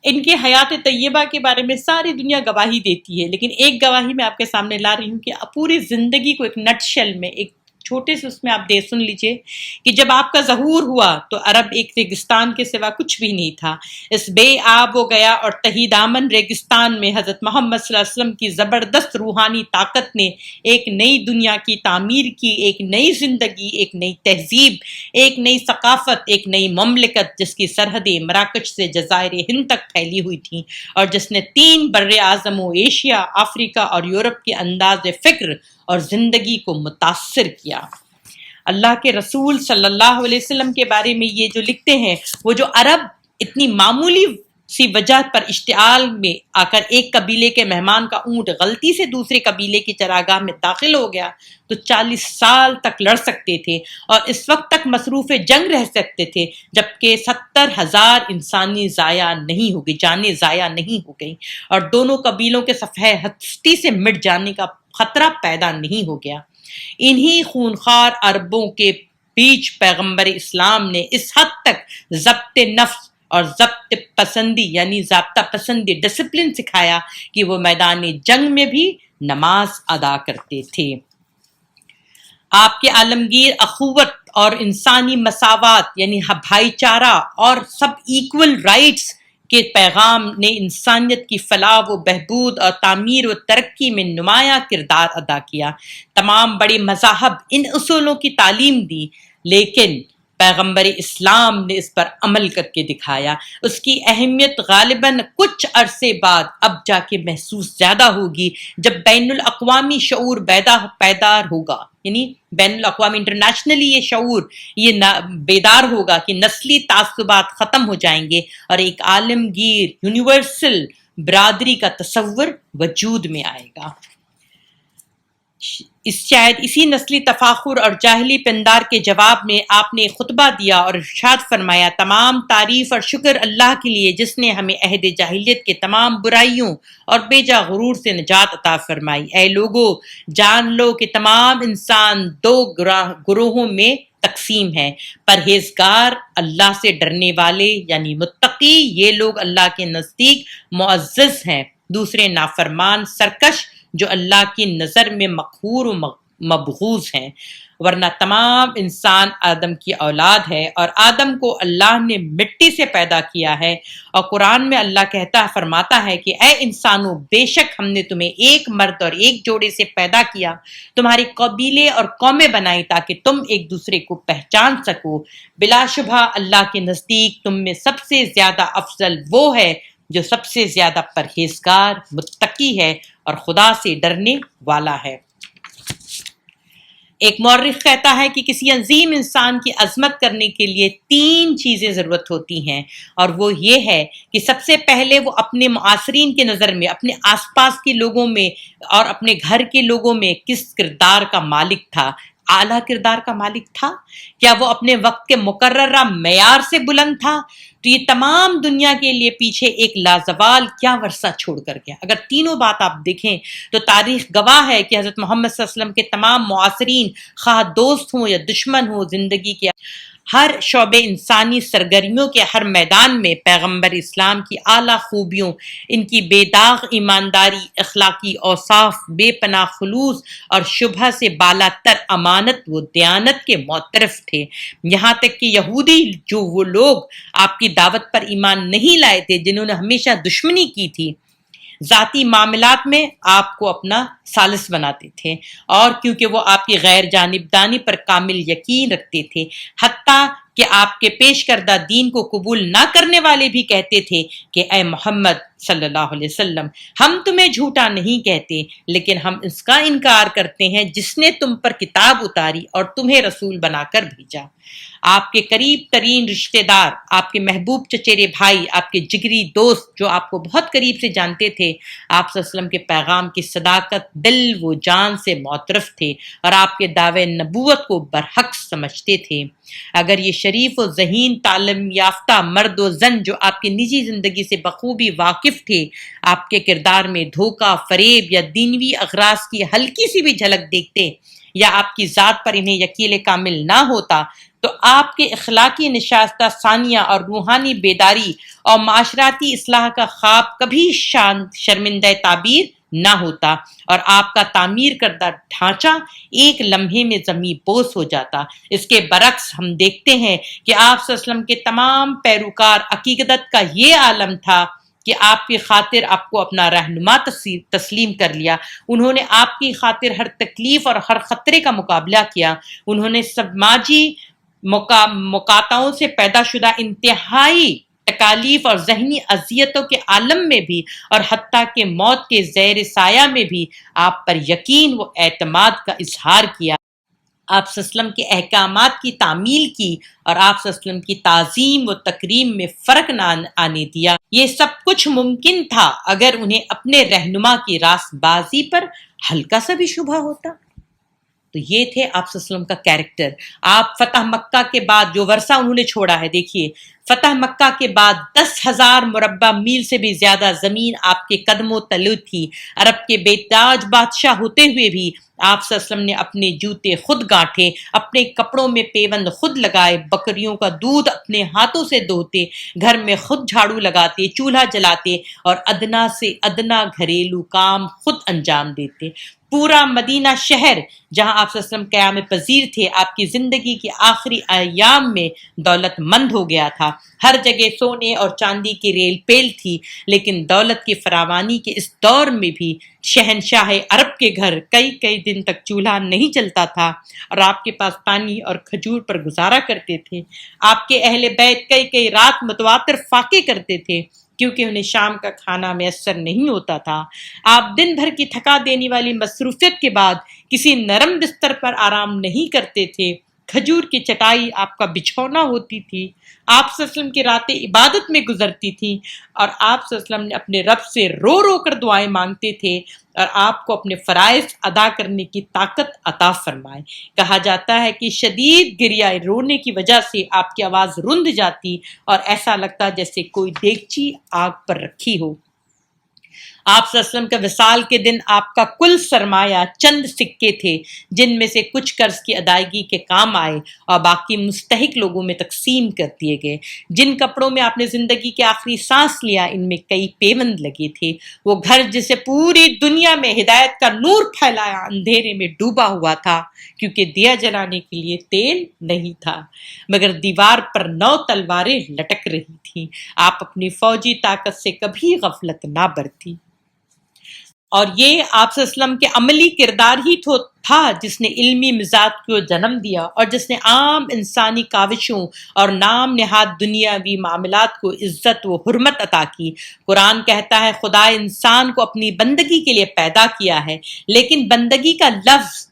Speaker 3: ان کی حیات طیبہ کے بارے میں ساری دنیا گواہی دیتی ہے، لیکن ایک گواہی میں آپ کے سامنے لا رہی ہوں کہ پوری زندگی کو ایک نٹ شیل میں، ایک چھوٹے سے اس میں آپ سن لیجئے کہ جب آپ کا ظہور ہوا تو عرب ایک ریگستان کے سوا کچھ بھی نہیں تھا۔ اس بے آب و گیا اور تہی دامن ریگستان میں حضرت محمد صلی اللہ علیہ وسلم کی زبردست روحانی طاقت نے ایک نئی دنیا کی تعمیر کی، ایک نئی زندگی، ایک نئی تہذیب، ایک نئی ثقافت، ایک نئی مملکت جس کی سرحدیں مراکش سے جزائر ہند تک پھیلی ہوئی تھیں اور جس نے 3 بر اعظموں ایشیا، افریقہ اور یورپ کے انداز فکر اور زندگی کو متاثر کیا۔ اللہ کے رسول صلی اللہ علیہ وسلم کے بارے میں یہ جو لکھتے ہیں، وہ جو عرب اتنی معمولی سی وجہ پر اشتعال میں آ کر ایک قبیلے کے مہمان کا اونٹ غلطی سے دوسرے قبیلے کی چراگاہ میں داخل ہو گیا تو 40 سال تک لڑ سکتے تھے اور اس وقت تک مصروف جنگ رہ سکتے تھے جبکہ 70,000 انسانی جانیں ضائع نہیں ہو گئی اور دونوں قبیلوں کے صفحہ ہستی سے مٹ جانے کا خطرہ پیدا نہیں ہو گیا۔ انہی خونخوار عربوں کے بیچ پیغمبر اسلام نے اس حد تک ضبط نفس اور ضبط پسندی یعنی ضابطہ پسندی ڈسپلن سکھایا کہ وہ میدان جنگ میں بھی نماز ادا کرتے تھے۔ آپ کے عالمگیر اخوت اور انسانی مساوات یعنی بھائی چارہ اور سب ایکول رائٹس کے پیغام نے انسانیت کی فلاح و بہبود اور تعمیر و ترقی میں نمایاں کردار ادا کیا۔ تمام بڑے مذاہب ان اصولوں کی تعلیم دی، لیکن پیغمبر اسلام نے اس پر عمل کر کے دکھایا۔ اس کی اہمیت غالباً کچھ عرصے بعد اب جا کے محسوس زیادہ ہوگی جب بین الاقوامی شعور بیدار ہوگا، یعنی بین الاقوامی انٹرنیشنلی یہ شعور یہ بیدار ہوگا کہ نسلی تعصبات ختم ہو جائیں گے اور ایک عالمگیر یونیورسل برادری کا تصور وجود میں آئے گا۔ شاید اسی نسلی تفاخر اور جاہلی پندار کے جواب میں آپ نے خطبہ دیا اور ارشاد فرمایا، تمام تعریف اور شکر اللہ کے لیے جس نے ہمیں عہد جاہلیت کے تمام برائیوں اور بے جا غرور سے نجات عطا فرمائی۔ اے لوگو، جان لو کہ تمام انسان 2 گروہوں میں تقسیم ہے، پرہیزگار اللہ سے ڈرنے والے یعنی متقی، یہ لوگ اللہ کے نزدیک معزز ہیں، دوسرے نافرمان سرکش جو اللہ کی نظر میں مقہور و مبغوض ہیں، ورنہ تمام انسان آدم کی اولاد ہے اور آدم کو اللہ نے مٹی سے پیدا کیا ہے۔ اور قرآن میں اللہ فرماتا ہے کہ اے انسانوں، بے شک ہم نے تمہیں ایک مرد اور ایک جوڑے سے پیدا کیا، تمہارے قبیلے اور قومیں بنائی تاکہ تم ایک دوسرے کو پہچان سکو۔ بلا شبہ اللہ کے نزدیک تم میں سب سے زیادہ افضل وہ ہے جو سب سے زیادہ پرہیزگار، متقی ہے اور خدا سے ڈرنے والا ہے۔ ایک مورخ کہتا ہے کہ کسی عظیم انسان کی عظمت کرنے کے لیے 3 چیزیں ضرورت ہوتی ہیں، اور وہ یہ ہے کہ سب سے پہلے وہ اپنے معاصرین کے نظر میں، اپنے آس پاس کے لوگوں میں اور اپنے گھر کے لوگوں میں کس کردار کا مالک تھا، اعلیٰ کردار کا مالک تھا؟ کیا وہ اپنے وقت کے مقررہ معیار سے بلند تھا؟ تو یہ تمام دنیا کے لیے پیچھے ایک لازوال کیا ورثہ چھوڑ کر گیا۔ اگر تینوں بات آپ دیکھیں تو تاریخ گواہ ہے کہ حضرت محمد صلی اللہ علیہ وسلم کے تمام معاصرین، خواہ دوست ہوں یا دشمن ہوں، زندگی کے ہر شعبے انسانی سرگرمیوں کے ہر میدان میں پیغمبر اسلام کی اعلیٰ خوبیوں، ان کی بے داغ ایمانداری، اخلاقی اوصاف، بے پناہ خلوص اور شبہ سے بالا تر امانت و دیانت کے معترف تھے۔ یہاں تک کہ یہودی، جو وہ لوگ آپ کی دعوت پر ایمان نہیں لائے تھے، جنہوں نے ہمیشہ دشمنی کی تھی، ذاتی معاملات میں آپ کو اپنا ثالث بناتے تھے، اور کیونکہ وہ آپ کی غیر جانبداری پر کامل یقین رکھتے تھے، حتیٰ کہ آپ کے پیش کردہ دین کو قبول نہ کرنے والے بھی کہتے تھے کہ اے محمد صلی اللہ علیہ وسلم، ہم تمہیں جھوٹا نہیں کہتے، لیکن ہم اس کا انکار کرتے ہیں جس نے تم پر کتاب اتاری اور تمہیں رسول بنا کر بھیجا۔ آپ کے قریب ترین رشتہ دار، آپ کے محبوب چچیرے بھائی، آپ کے جگری دوست جو آپ کو بہت قریب سے جانتے تھے، آپ صلی اللہ علیہ وسلم کے پیغام کی صداقت دل و جان سے معترف تھے اور آپ کے دعوے نبوت کو برحق سمجھتے تھے۔ اگر یہ شریف و ذہین تعلیم یافتہ مرد و زن جو آپ کی نجی زندگی سے بخوبی واقف تھے، آپ کے کردار میں دھوکہ، فریب یا دینوی اغراض کی ہلکی سی بھی جھلک دیکھتے، یا آپ کی ذات پر انہیں یقین کامل نہ ہوتا، تو آپ کے اخلاقی نشستہ ثانیہ اور روحانی بیداری اور معاشراتی اصلاح کا خواب کبھی شرمندہ تعبیر نہ ہوتا، اور آپ کا تعمیر کردہ ڈھانچہ ایک لمحے میں زمین بوس ہو جاتا۔ اس کے برعکس ہم دیکھتے ہیں کہ آپ صلی اللہ علیہ وسلم کے تمام پیروکار عقیدت کا یہ عالم تھا کہ آپ کی خاطر آپ کو اپنا رہنما تسلیم کر لیا، انہوں نے آپ کی خاطر ہر تکلیف اور ہر خطرے کا مقابلہ کیا، انہوں نے سماجی مقاطعوں سے پیدا شدہ انتہائی تکالیف اور ذہنی اذیتوں کے عالم میں بھی، اور حتیٰ کہ موت کے زیر سایہ میں بھی آپ پر یقین و اعتماد کا اظہار کیا، آپ صلی اللہ علیہ وسلم کے احکامات کی تعمیل کی، اور آپ صلی اللہ علیہ وسلم کی تعظیم و تکریم میں فرق نہ آنے دیا۔ یہ سب کچھ ممکن تھا اگر انہیں اپنے رہنما کی راست بازی پر ہلکا سا بھی شبہ ہوتا۔ تو یہ تھے آپ صلی اللہ علیہ وسلم کا کیریکٹر۔ آپ فتح مکہ کے بعد جو ورثہ انہوں نے چھوڑا ہے، دیکھیے، فتح مکہ کے بعد 10,000 مربع میل سے بھی زیادہ زمین آپ کے قدموں تلے تھی۔ عرب کے بے تاج بادشاہ ہوتے ہوئے بھی آپ صلی اللہ علیہ وسلم نے اپنے جوتے خود گانٹھے، اپنے کپڑوں میں پیوند خود لگائے، بکریوں کا دودھ اپنے ہاتھوں سے دوہتے، گھر میں خود جھاڑو لگاتے، چولہا جلاتے، اور ادنا سے ادنا گھریلو کام خود انجام دیتے۔ پورا مدینہ شہر جہاں آپ صلی اللہ علیہ وسلم قیام پذیر تھے، آپ کی زندگی کے آخری ایام میں دولت مند ہو گیا تھا۔ ہر جگہ سونے اور چاندی کی ریل پیل تھی، لیکن دولت کی فراوانی کے اس دور میں بھی شہنشاہ عرب کے گھر کئی دن تک چولہا نہیں چلتا تھا، اور آپ کے پاس پانی اور کھجور پر گزارا کرتے تھے۔ آپ کے اہل بیت کئی رات متواتر فاقے کرتے تھے، کیونکہ انہیں شام کا کھانا میسر نہیں ہوتا تھا۔ آپ دن بھر کی تھکا دینے والی مصروفیت کے بعد کسی نرم بستر پر آرام نہیں کرتے تھے، کھجور کی چٹائی آپ کا بچھونا ہوتی تھی۔ آپ صلی اللہ علیہ وسلم کی راتیں عبادت میں گزرتی تھیں، اور آپ صلی اللہ علیہ وسلم نے اپنے رب سے رو رو کر دعائیں مانگتے تھے، اور آپ کو اپنے فرائض ادا کرنے کی طاقت عطا فرمائے۔ کہا جاتا ہے کہ شدید گریہ رونے کی وجہ سے آپ کی آواز رند جاتی اور ایسا لگتا جیسے کوئی دیگچی آگ پر رکھی ہو۔ آپ صلی اللہ علیہ وسلم کے وصال کے دن آپ کا کل سرمایہ چند سکے تھے، جن میں سے کچھ قرض کی ادائیگی کے کام آئے اور باقی مستحق لوگوں میں تقسیم کر دیے گئے۔ جن کپڑوں میں آپ نے زندگی کے آخری سانس لیا، ان میں کئی پیوند لگے تھے۔ وہ گھر جسے پوری دنیا میں ہدایت کا نور پھیلایا اندھیرے میں ڈوبا ہوا تھا، کیونکہ دیا جلانے کے لیے تیل نہیں تھا، مگر دیوار پر 9 تلواریں لٹک رہی تھیں۔ آپ اپنی فوجی طاقت سے کبھی غفلت نہ برتی، اور یہ آپ صلی اللہ علیہ وسلم کے عملی کردار ہی تھا جس نے علمی مزاج کو جنم دیا، اور جس نے عام انسانی کاوشوں اور نام نہاد دنیاوی معاملات کو عزت و حرمت عطا کی۔ قرآن کہتا ہے خدا انسان کو اپنی بندگی کے لیے پیدا کیا ہے، لیکن بندگی کا لفظ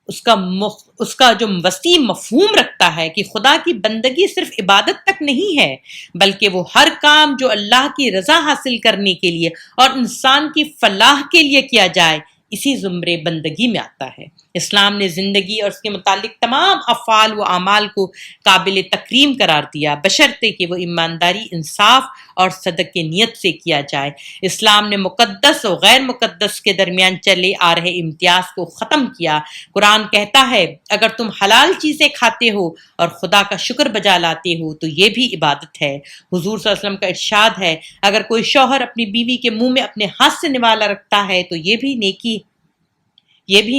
Speaker 3: اس کا جو وسیع مفہوم رکھتا ہے کہ خدا کی بندگی صرف عبادت تک نہیں ہے، بلکہ وہ ہر کام جو اللہ کی رضا حاصل کرنے کے لیے اور انسان کی فلاح کے لیے کیا جائے، اسی زمرے بندگی میں آتا ہے۔ اسلام نے زندگی اور اس کے متعلق تمام افعال و اعمال کو قابل تکریم قرار دیا، بشرطے کہ وہ ایمانداری، انصاف اور صدق نیت سے کیا جائے۔ اسلام نے مقدس اور غیر مقدس کے درمیان چلے آ رہے امتیاز کو ختم کیا۔ قرآن کہتا ہے اگر تم حلال چیزیں کھاتے ہو اور خدا کا شکر بجا لاتے ہو تو یہ بھی عبادت ہے۔ حضور صلی اللہ علیہ وسلم کا ارشاد ہے اگر کوئی شوہر اپنی بیوی کے منہ میں اپنے ہاتھ سے نوالا رکھتا ہے تو یہ بھی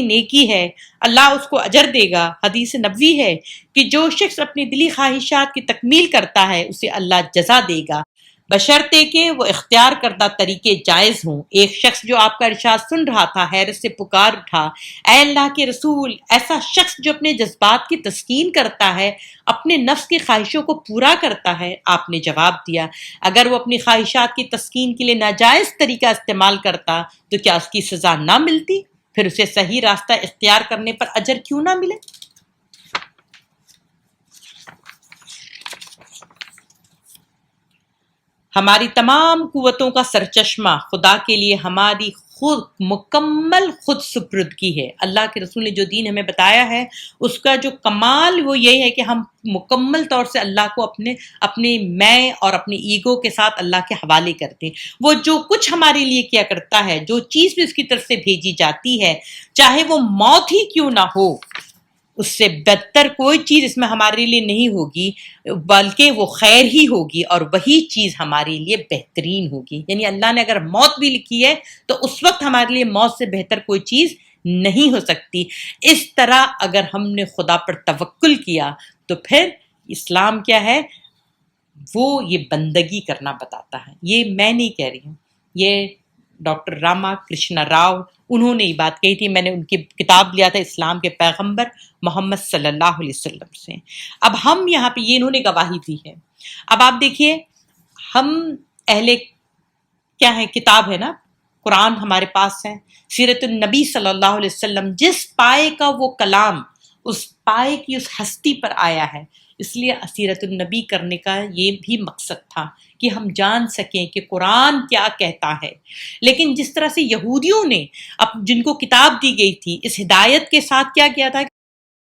Speaker 3: نیکی ہے، اللہ اس کو اجر دے گا۔ حدیث نبوی ہے کہ جو شخص اپنی دلی خواہشات کی تکمیل کرتا ہے اسے اللہ جزا دے گا، بشرطے کہ وہ اختیار کردہ طریقے جائز ہوں۔ ایک شخص جو آپ کا ارشاد سن رہا تھا حیرت سے پکار اٹھا، اے اللہ کے رسول، ایسا شخص جو اپنے جذبات کی تسکین کرتا ہے، اپنے نفس کی خواہشوں کو پورا کرتا ہے؟ آپ نے جواب دیا اگر وہ اپنی خواہشات کی تسکین کے لیے ناجائز طریقہ استعمال کرتا تو کیا اس کی سزا نہ ملتی؟ پھر اسے صحیح راستہ اختیار کرنے پر اجر کیوں نہ ملے؟ ہماری تمام قوتوں کا سرچشمہ خدا کے لیے ہماری مکمل خود سپردگی ہے۔ اللہ کے رسول نے جو دین ہمیں بتایا ہے اس کا جو کمال وہ یہ ہے کہ ہم مکمل طور سے اللہ کو اپنے میں اور اپنے ایگو کے ساتھ اللہ کے حوالے کرتے ہیں۔ وہ جو کچھ ہمارے لیے کیا کرتا ہے، جو چیز بھی اس کی طرف سے بھیجی جاتی ہے، چاہے وہ موت ہی کیوں نہ ہو، اس سے بدتر کوئی چیز اس میں ہمارے لیے نہیں ہوگی، بلکہ وہ خیر ہی ہوگی اور وہی چیز ہمارے لیے بہترین ہوگی۔ یعنی اللہ نے اگر موت بھی لکھی ہے تو اس وقت ہمارے لیے موت سے بہتر کوئی چیز نہیں ہو سکتی۔ اس طرح اگر ہم نے خدا پر توکل کیا تو پھر اسلام کیا ہے؟ وہ یہ بندگی کرنا بتاتا ہے۔ یہ میں نہیں کہہ رہی ہوں، یہ ڈاکٹر راما کرشنا راؤ انہوں نے یہ بات کہی تھی۔ میں نے ان کی کتاب لیا تھا اسلام کے پیغمبر محمد صلی اللہ علیہ وسلم سے۔ اب ہم یہاں پہ یہ انہوں نے گواہی دی ہے۔ اب آپ دیکھیے ہم اہل کیا ہے، کتاب ہے نا، قرآن ہمارے پاس ہے، سیرت النبی صلی اللہ علیہ وسلم، جس پائے کا وہ کلام اس پائے کی اس ہستی پر آیا ہے، اس لیے سیرت النبی کرنے کا یہ بھی مقصد تھا کہ ہم جان سکیں کہ قرآن کیا کہتا ہے۔ لیکن جس طرح سے یہودیوں نے جن کو کتاب دی گئی تھی اس ہدایت کے ساتھ کیا کیا تھا،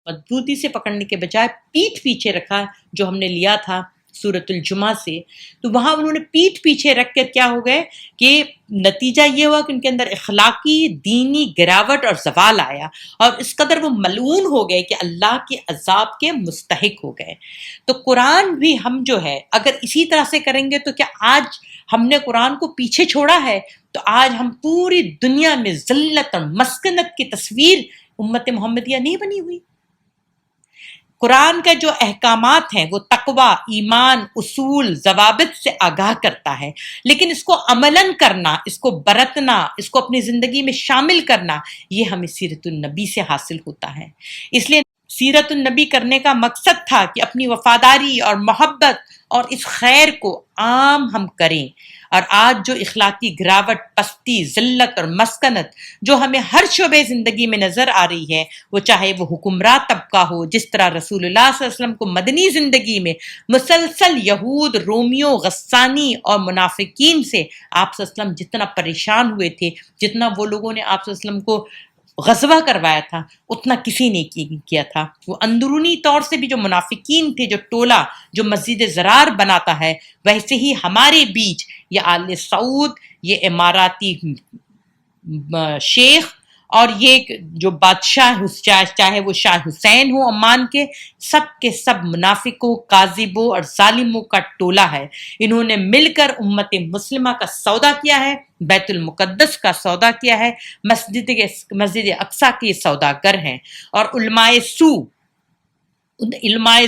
Speaker 3: مضبوطی سے پکڑنے کے بجائے پیٹھ پیچھے رکھا، جو ہم نے لیا تھا سورۃ الجمعہ سے، تو وہاں انہوں نے پیٹھ پیچھے رکھ کر کیا ہو گئے کہ نتیجہ یہ ہوا کہ ان کے اندر اخلاقی دینی گراوٹ اور زوال آیا، اور اس قدر وہ ملعون ہو گئے کہ اللہ کے عذاب کے مستحق ہو گئے۔ تو قرآن بھی ہم جو ہے اگر اسی طرح سے کریں گے تو کیا آج ہم نے قرآن کو پیچھے چھوڑا ہے؟ تو آج ہم پوری دنیا میں ذلت اور مسکنت کی تصویر امت محمدیہ نہیں بنی ہوئی۔ قرآن کا جو احکامات ہیں وہ تقوی، ایمان، اصول، ضوابط سے آگاہ کرتا ہے، لیکن اس کو عملاً کرنا، اس کو برتنا، اس کو اپنی زندگی میں شامل کرنا، یہ ہمیں سیرت النبی سے حاصل ہوتا ہے۔ اس لیے سیرت النبی کرنے کا مقصد تھا کہ اپنی وفاداری اور محبت اور اس خیر کو عام ہم کریں۔ اور آج جو اخلاقی گراوٹ، پستی، ذلت اور مسکنت جو ہمیں ہر شعبے زندگی میں نظر آ رہی ہے، وہ چاہے وہ حکمراں طبقہ ہو، جس طرح رسول اللہ صلی اللہ علیہ وسلم کو مدنی زندگی میں مسلسل یہود، رومیوں، غسانی اور منافقین سے آپ صلی اللہ علیہ وسلم جتنا پریشان ہوئے تھے، جتنا وہ لوگوں نے آپ صلی اللہ علیہ وسلم کو غزوہ کروایا تھا، اتنا کسی نے کیا تھا۔ وہ اندرونی طور سے بھی جو منافقین تھے، جو ٹولہ جو مسجد زرار بناتا ہے، ویسے ہی ہمارے بیچ یہ آل سعود، یہ اماراتی شیخ اور یہ جو بادشاہ چاہے وہ شاہ حسین ہو عمان کے سب منافقوں، کاذبوں اور ظالموں کا ٹولہ ہے۔ انہوں نے مل کر امت مسلمہ کا سودا کیا ہے، بیت المقدس کا سودا کیا ہے، مسجد اقصیٰ کے سوداگر ہیں۔ اور علماء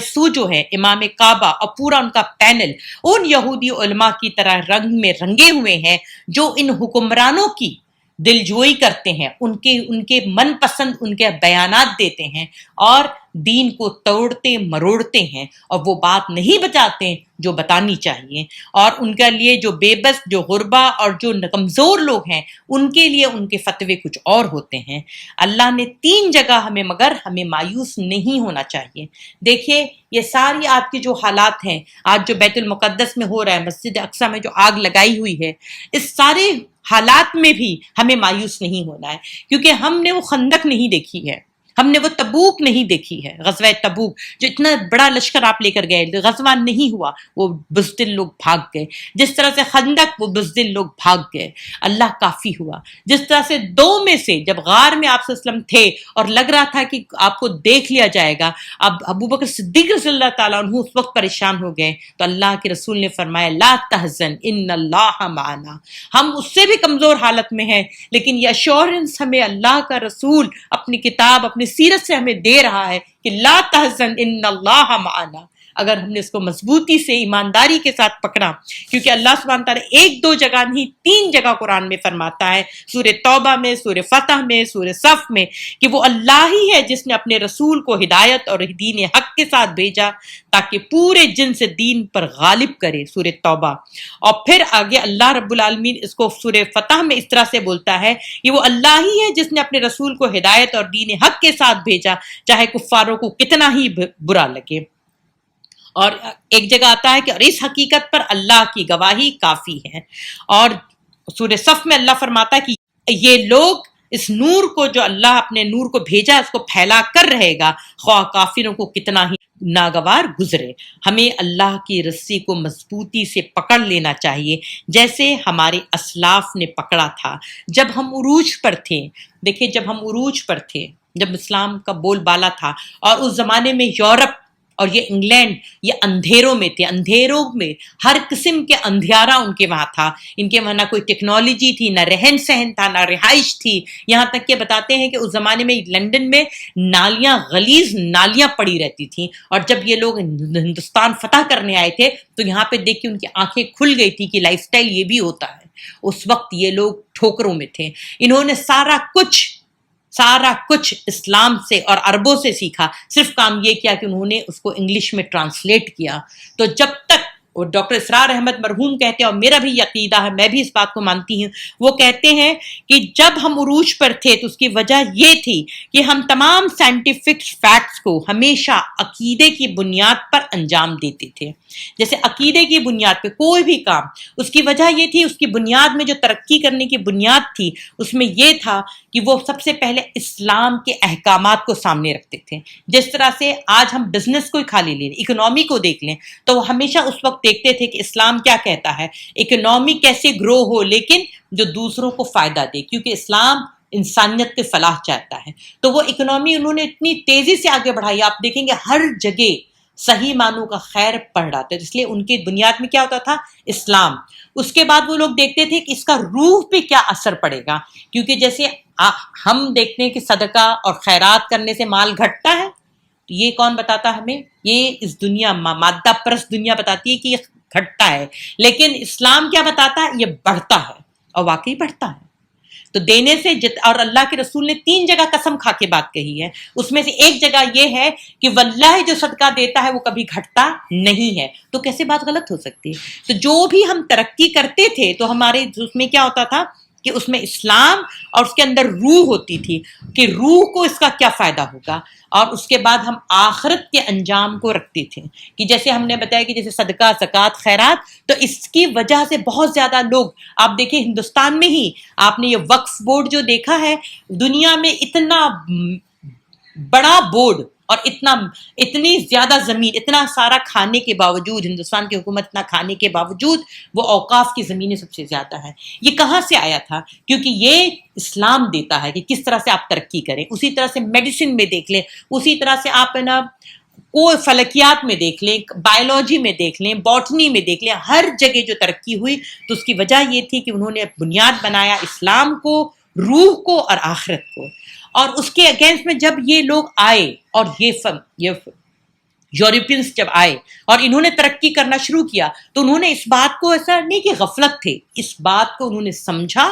Speaker 3: سو جو ہے امام کعبہ اور پورا ان کا پینل ان یہودی علماء کی طرح رنگ میں رنگے ہوئے ہیں جو ان حکمرانوں کی دلجوئی کرتے ہیں، ان کے من پسند ان کے بیانات دیتے ہیں اور دین کو توڑتے مروڑتے ہیں، اور وہ بات نہیں بتاتے جو بتانی چاہیے۔ اور ان کے لیے جو بے بس، جو غربا اور جو کمزور لوگ ہیں، ان کے لیے ان کے فتوے کچھ اور ہوتے ہیں۔ اللہ نے 3 جگہ مگر ہمیں مایوس نہیں ہونا چاہیے۔ دیکھیے یہ ساری آپ کی جو حالات ہیں، آج جو بیت المقدس میں ہو رہا ہے، مسجد اقصیٰ میں جو آگ لگائی ہوئی ہے، اس سارے حالات میں بھی ہمیں مایوس نہیں ہونا ہے، کیونکہ ہم نے وہ خندق نہیں دیکھی ہے، ہم نے وہ تبوک نہیں دیکھی ہے، غزوہ تبوک جو اتنا بڑا لشکر آپ لے کر گئے، غزوہ نہیں ہوا، وہ بزدل لوگ بھاگ گئے. جس طرح سے خندق وہ بزدل لوگ بھاگ گئے، اللہ کافی ہوا. جس طرح سے دو میں سے جب غار میں آپ صلی اللہ علیہ وسلم تھے اور لگ رہا تھا کہ آپ کو دیکھ لیا جائے گا، اب ابو بکر صدیق رضی اللہ تعالیٰ عنہ اس وقت پریشان ہو گئے، تو اللہ کے رسول نے فرمایا لا تحزن ان اللہ معنا. ہم اس سے بھی کمزور حالت میں ہیں، لیکن یہ ایشورنس ہمیں اللہ کا رسول اپنی کتاب اپنی سیرت سے ہمیں دے رہا ہے کہ لا تحزن ان اللہ معنا. اگر ہم نے اس کو مضبوطی سے ایمانداری کے ساتھ پکڑا، کیونکہ اللہ سبحانہ تعالیٰ ایک دو جگہ نہیں 3 جگہ قرآن میں فرماتا ہے، سورہ توبہ میں، سورہ فتح میں، سورہ صف میں، کہ وہ اللہ ہی ہے جس نے اپنے رسول کو ہدایت اور دین حق کے ساتھ بھیجا تاکہ پورے جنس دین پر غالب کرے، سورہ توبہ. اور پھر آگے اللہ رب العالمین اس کو سورہ فتح میں اس طرح سے بولتا ہے کہ وہ اللہ ہی ہے جس نے اپنے رسول کو ہدایت اور دین حق کے ساتھ بھیجا چاہے کفاروں کو کتنا ہی برا لگے. اور ایک جگہ آتا ہے کہ اور اس حقیقت پر اللہ کی گواہی کافی ہے. اور سورہ صف میں اللہ فرماتا ہے کہ یہ لوگ اس نور کو جو اللہ اپنے نور کو بھیجا اس کو پھیلا کر رہے گا خواہ کافروں کو کتنا ہی ناگوار گزرے. ہمیں اللہ کی رسی کو مضبوطی سے پکڑ لینا چاہیے جیسے ہمارے اسلاف نے پکڑا تھا جب ہم عروج پر تھے. دیکھیں جب ہم عروج پر تھے، جب اسلام کا بول بالا تھا، اور اس زمانے میں یورپ اور یہ انگلینڈ یہ اندھیروں میں تھے، اندھیروں میں ہر قسم کے اندھیارا ان کے وہاں تھا. ان کے وہاں نہ کوئی ٹیکنالوجی تھی، نہ رہن سہن تھا، نہ رہائش تھی. یہاں تک کہ بتاتے ہیں کہ اس زمانے میں لنڈن میں نالیاں، غلیظ نالیاں پڑی رہتی تھیں. اور جب یہ لوگ ہندوستان فتح کرنے آئے تھے تو یہاں پہ دیکھ کے ان کی آنکھیں کھل گئی تھی کہ لائف سٹائل یہ بھی ہوتا ہے. اس وقت یہ لوگ ٹھوکروں میں تھے. انہوں نے سارا کچھ اسلام سے اور عربوں سے سیکھا، صرف کام یہ کیا کہ انہوں نے اس کو انگلش میں ٹرانسلیٹ کیا. تو جب تک اور ڈاکٹر اسرار احمد مرحوم کہتے ہیں، اور میرا بھی عقیدہ ہے، میں بھی اس بات کو مانتی ہوں، وہ کہتے ہیں کہ جب ہم عروج پر تھے تو اس کی وجہ یہ تھی کہ ہم تمام سائنٹیفک فیکٹس کو ہمیشہ عقیدے کی بنیاد پر انجام دیتے تھے. جیسے عقیدے کی بنیاد پہ کوئی بھی کام، اس کی وجہ یہ تھی، اس کی بنیاد میں جو ترقی کرنے کی بنیاد تھی اس میں یہ تھا کہ وہ سب سے پہلے اسلام کے احکامات کو سامنے رکھتے تھے. جس طرح سے آج ہم بزنس کو ہی خالی لے لیں، اکنامی کو دیکھ لیں، تو وہ ہمیشہ اس وقت دیکھتے تھے کہ اسلام کیا کہتا ہے، اکنامی کیسے گرو ہو لیکن جو دوسروں کو فائدہ دے، کیونکہ اسلام انسانیت کے فلاح چاہتا ہے. تو وہ اکنامی انہوں نے اتنی تیزی سے آگے بڑھائی، آپ دیکھیں گے ہر جگہ صحیح معنوں کا خیر پڑھ رہا تھا. اس لیے ان کی بنیاد میں کیا ہوتا تھا؟ اسلام. اس کے بعد وہ لوگ دیکھتے تھے کہ اس کا روح پہ کیا اثر پڑے گا، کیونکہ جیسے ہم دیکھتے ہیں کہ صدقہ اور خیرات کرنے سے مال گھٹتا ہے، تو یہ کون بتاتا ہمیں؟ یہ اس دنیا مادہ پرست دنیا بتاتی ہے کہ یہ گھٹتا ہے، لیکن اسلام کیا بتاتا ہے؟ یہ بڑھتا ہے، اور واقعی بڑھتا ہے. تو دینے سے اور اللہ کے رسول نے 3 جگہ قسم کھا کے بات کہی ہے، اس میں سے ایک جگہ یہ ہے کہ واللہ جو صدقہ دیتا ہے وہ کبھی گھٹتا نہیں ہے. تو کیسے بات غلط ہو سکتی ہے؟ تو جو بھی ہم ترقی کرتے تھے تو ہمارے اس میں کیا ہوتا تھا کہ اس میں اسلام اور اس کے اندر روح ہوتی تھی کہ روح کو اس کا کیا فائدہ ہوگا. اور اس کے بعد ہم آخرت کے انجام کو رکھتے تھے کہ جیسے ہم نے بتایا کہ جیسے صدقہ، زکوٰۃ، خیرات، تو اس کی وجہ سے بہت زیادہ لوگ، آپ دیکھیں ہندوستان میں ہی آپ نے یہ وقف بورڈ جو دیکھا ہے، دنیا میں اتنا بڑا بورڈ اور اتنی زیادہ زمین، اتنا سارا کھانے کے باوجود، ہندوستان کی حکومت اتنا کھانے کے باوجود وہ اوقاف کی زمینیں سب سے زیادہ ہیں. یہ کہاں سے آیا تھا؟ کیونکہ یہ اسلام دیتا ہے کہ کس طرح سے آپ ترقی کریں. اسی طرح سے میڈیسن میں دیکھ لیں، اسی طرح سے آپ کوئی فلکیات میں دیکھ لیں، بایولوجی میں دیکھ لیں، باٹنی میں دیکھ لیں، ہر جگہ جو ترقی ہوئی تو اس کی وجہ یہ تھی کہ انہوں نے بنیاد بنایا اسلام کو، روح کو اور آخرت کو. اور اس کے اگینسٹ میں جب یہ لوگ آئے اور یہ یورپینس جب آئے اور انہوں نے ترقی کرنا شروع کیا تو انہوں نے اس بات کو، ایسا نہیں کہ غفلت تھے، اس بات کو انہوں نے سمجھا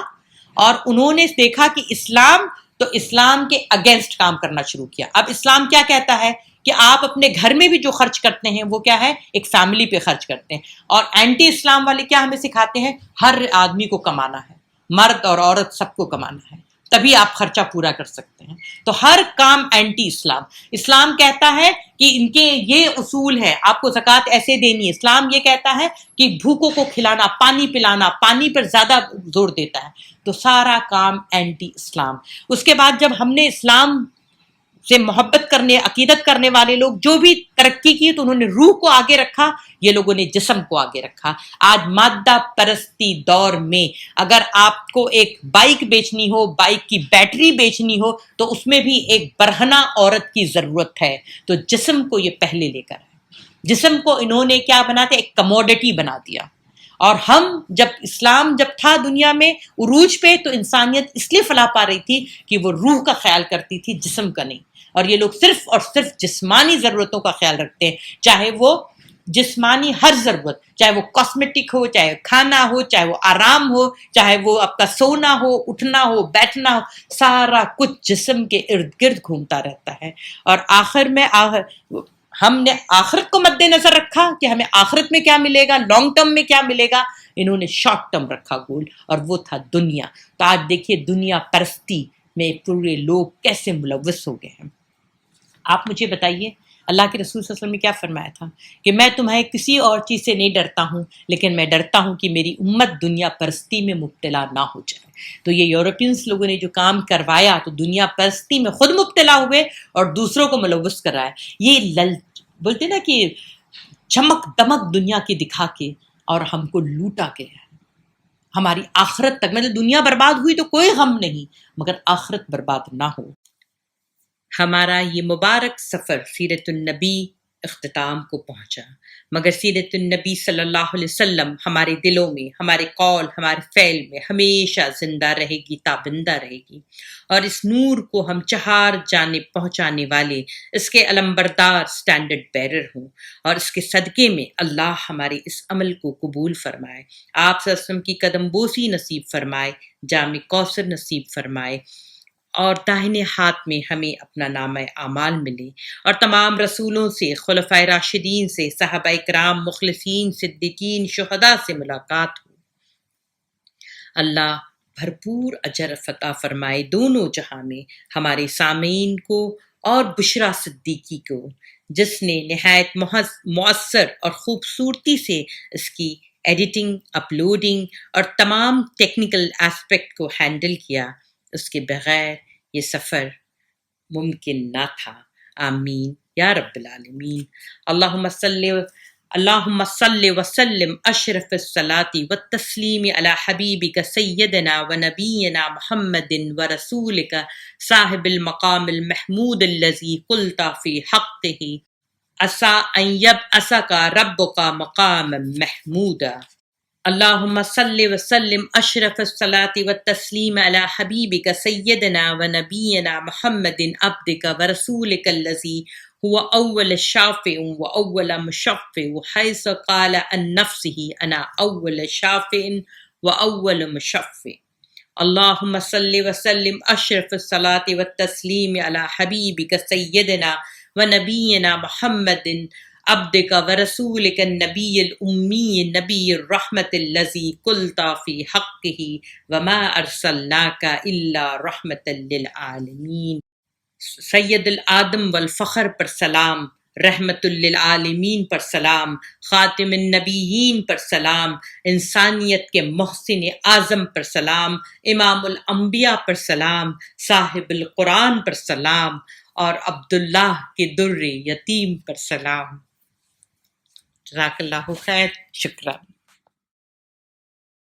Speaker 3: اور انہوں نے دیکھا کہ اسلام، تو اسلام کے اگینسٹ کام کرنا شروع کیا. اب اسلام کیا کہتا ہے کہ آپ اپنے گھر میں بھی جو خرچ کرتے ہیں وہ کیا ہے؟ ایک فیملی پہ خرچ کرتے ہیں. اور اینٹی اسلام والے کیا ہمیں سکھاتے ہیں؟ ہر آدمی کو کمانا ہے، مرد اور عورت سب کو کمانا ہے، تبھی آپ خرچہ پورا کر سکتے ہیں. تو ہر کام اینٹی اسلام. اسلام کہتا ہے کہ ان کے یہ اصول ہے، آپ کو زکوٰۃ ایسے دینی ہے. اسلام یہ کہتا ہے کہ بھوکوں کو کھلانا، پانی پلانا، پانی پر زیادہ زور دیتا ہے. تو سارا کام اینٹی اسلام. اس کے بعد جب ہم نے اسلام سے محبت کرنے، عقیدت کرنے والے لوگ جو بھی ترقی کی تو انہوں نے روح کو آگے رکھا، یہ لوگوں نے جسم کو آگے رکھا۔ آج مادہ پرستی دور میں اگر آپ کو ایک بائک بیچنی ہو، بائک کی بیٹری بیچنی ہو، تو اس میں بھی ایک برہنہ عورت کی ضرورت ہے، تو جسم کو یہ پہلے لے کر ہے۔ جسم کو انہوں نے کیا بنا دیا؟ ایک کموڈٹی بنا دیا۔ اور ہم اسلام جب تھا دنیا میں عروج پہ، تو انسانیت اس لیے فلاح پا رہی تھی کہ وہ روح کا خیال کرتی تھی، جسم کا نہیں۔ اور یہ لوگ صرف اور صرف جسمانی ضرورتوں کا خیال رکھتے ہیں، چاہے وہ جسمانی ہر ضرورت، چاہے وہ کاسمیٹک ہو، چاہے کھانا ہو، چاہے وہ آرام ہو، چاہے وہ آپ کا سونا ہو، اٹھنا ہو، بیٹھنا ہو، سارا کچھ جسم کے ارد گرد گھومتا رہتا ہے۔ اور آخر میں ہم نے آخرت کو مد نظر رکھا کہ ہمیں آخرت میں کیا ملے گا، لانگ ٹرم میں کیا ملے گا، انہوں نے شارٹ ٹرم رکھا گول، اور وہ تھا دنیا۔ تو آج دیکھیے دنیا پرستی میں پورے لوگ کیسے ملوث ہو گئے ہیں۔ آپ مجھے بتائیے اللہ کے رسول صلی اللہ علیہ وسلم نے کیا فرمایا تھا کہ میں تمہیں کسی اور چیز سے نہیں ڈرتا ہوں، لیکن میں ڈرتا ہوں کہ میری امت دنیا پرستی میں مبتلا نہ ہو جائے۔ تو یہ یورپینس لوگوں نے جو کام کروایا تو دنیا پرستی میں خود مبتلا ہوئے اور دوسروں کو ملوث کرایا۔ یہ بولتے نا کہ چمک دمک دنیا کی دکھا کے اور ہم کو لوٹا گیا ہے۔ ہماری آخرت تک، مطلب دنیا برباد ہوئی تو کوئی غم نہیں، مگر آخرت برباد نہ ہو۔ ہمارا یہ مبارک سفر سیرت النبی اختتام کو پہنچا، مگر سیرت النبی صلی اللہ علیہ وسلم ہمارے دلوں میں، ہمارے قول، ہمارے فعل میں ہمیشہ زندہ رہے گی، تابندہ رہے گی، اور اس نور کو ہم چہار جانب پہنچانے والے اس کے علمبردار سٹینڈرڈ بیرر ہوں، اور اس کے صدقے میں اللہ ہمارے اس عمل کو قبول فرمائے، آپ صلی اللہ علیہ وسلم کی قدم بوسی نصیب فرمائے، جام کوثر نصیب فرمائے، اور داہنے ہاتھ میں ہمیں اپنا نامہ اعمال ملے، اور تمام رسولوں سے، خلفائے راشدین سے، صحابہ کرام، مخلصین، صدیقین، شہداء سے ملاقات ہو۔ اللہ بھرپور اجر عطا فرمائے دونوں جہاں میں، ہمارے سامعین کو اور بشرا صدیقی کو، جس نے نہایت مؤثر اور خوبصورتی سے اس کی ایڈیٹنگ، اپلوڈنگ اور تمام ٹیکنیکل اسپیکٹ کو ہینڈل کیا۔ اس کے بغیر یہ سفر ممکن نہ تھا۔ آمین یا رب العالمین۔ اللہم صل وسلم اشرف الصلاة والتسلیم علی حبیبک سیدنا و نبینا محمد و رسولک صاحب المقام المحمود الذی قلت فی حقہ عسى ان یبعثک ربک مقاما محمودا۔ اللہم صل وسلم اشرف الصلاة والتسلیم علی حبیبک سیدنا و نبینا محمد عبدک و رسولک الذی هو اول شافع و اول مشفع حیث قال عن نفسه انا اول شافع و اول مشفع۔ اللہم صل وسلم اشرف الصلاة والتسلیم علی حبیبک سیدنا و نبینا محمد عبدک و رسولک النبی الامی نبی الرحمت الذی قلت فی حقہ وما ارسلناک الا رحمت للعالمین۔ سید الآدم والفخر پر سلام، رحمت للعالمین پر سلام، خاتم النبیین پر سلام، انسانیت کے محسن اعظم پر سلام، امام الانبیاء پر سلام، صاحب القرآن پر سلام، اور عبداللہ کے در یتیم پر سلام۔ جزاک اللہ خیر، شکرا۔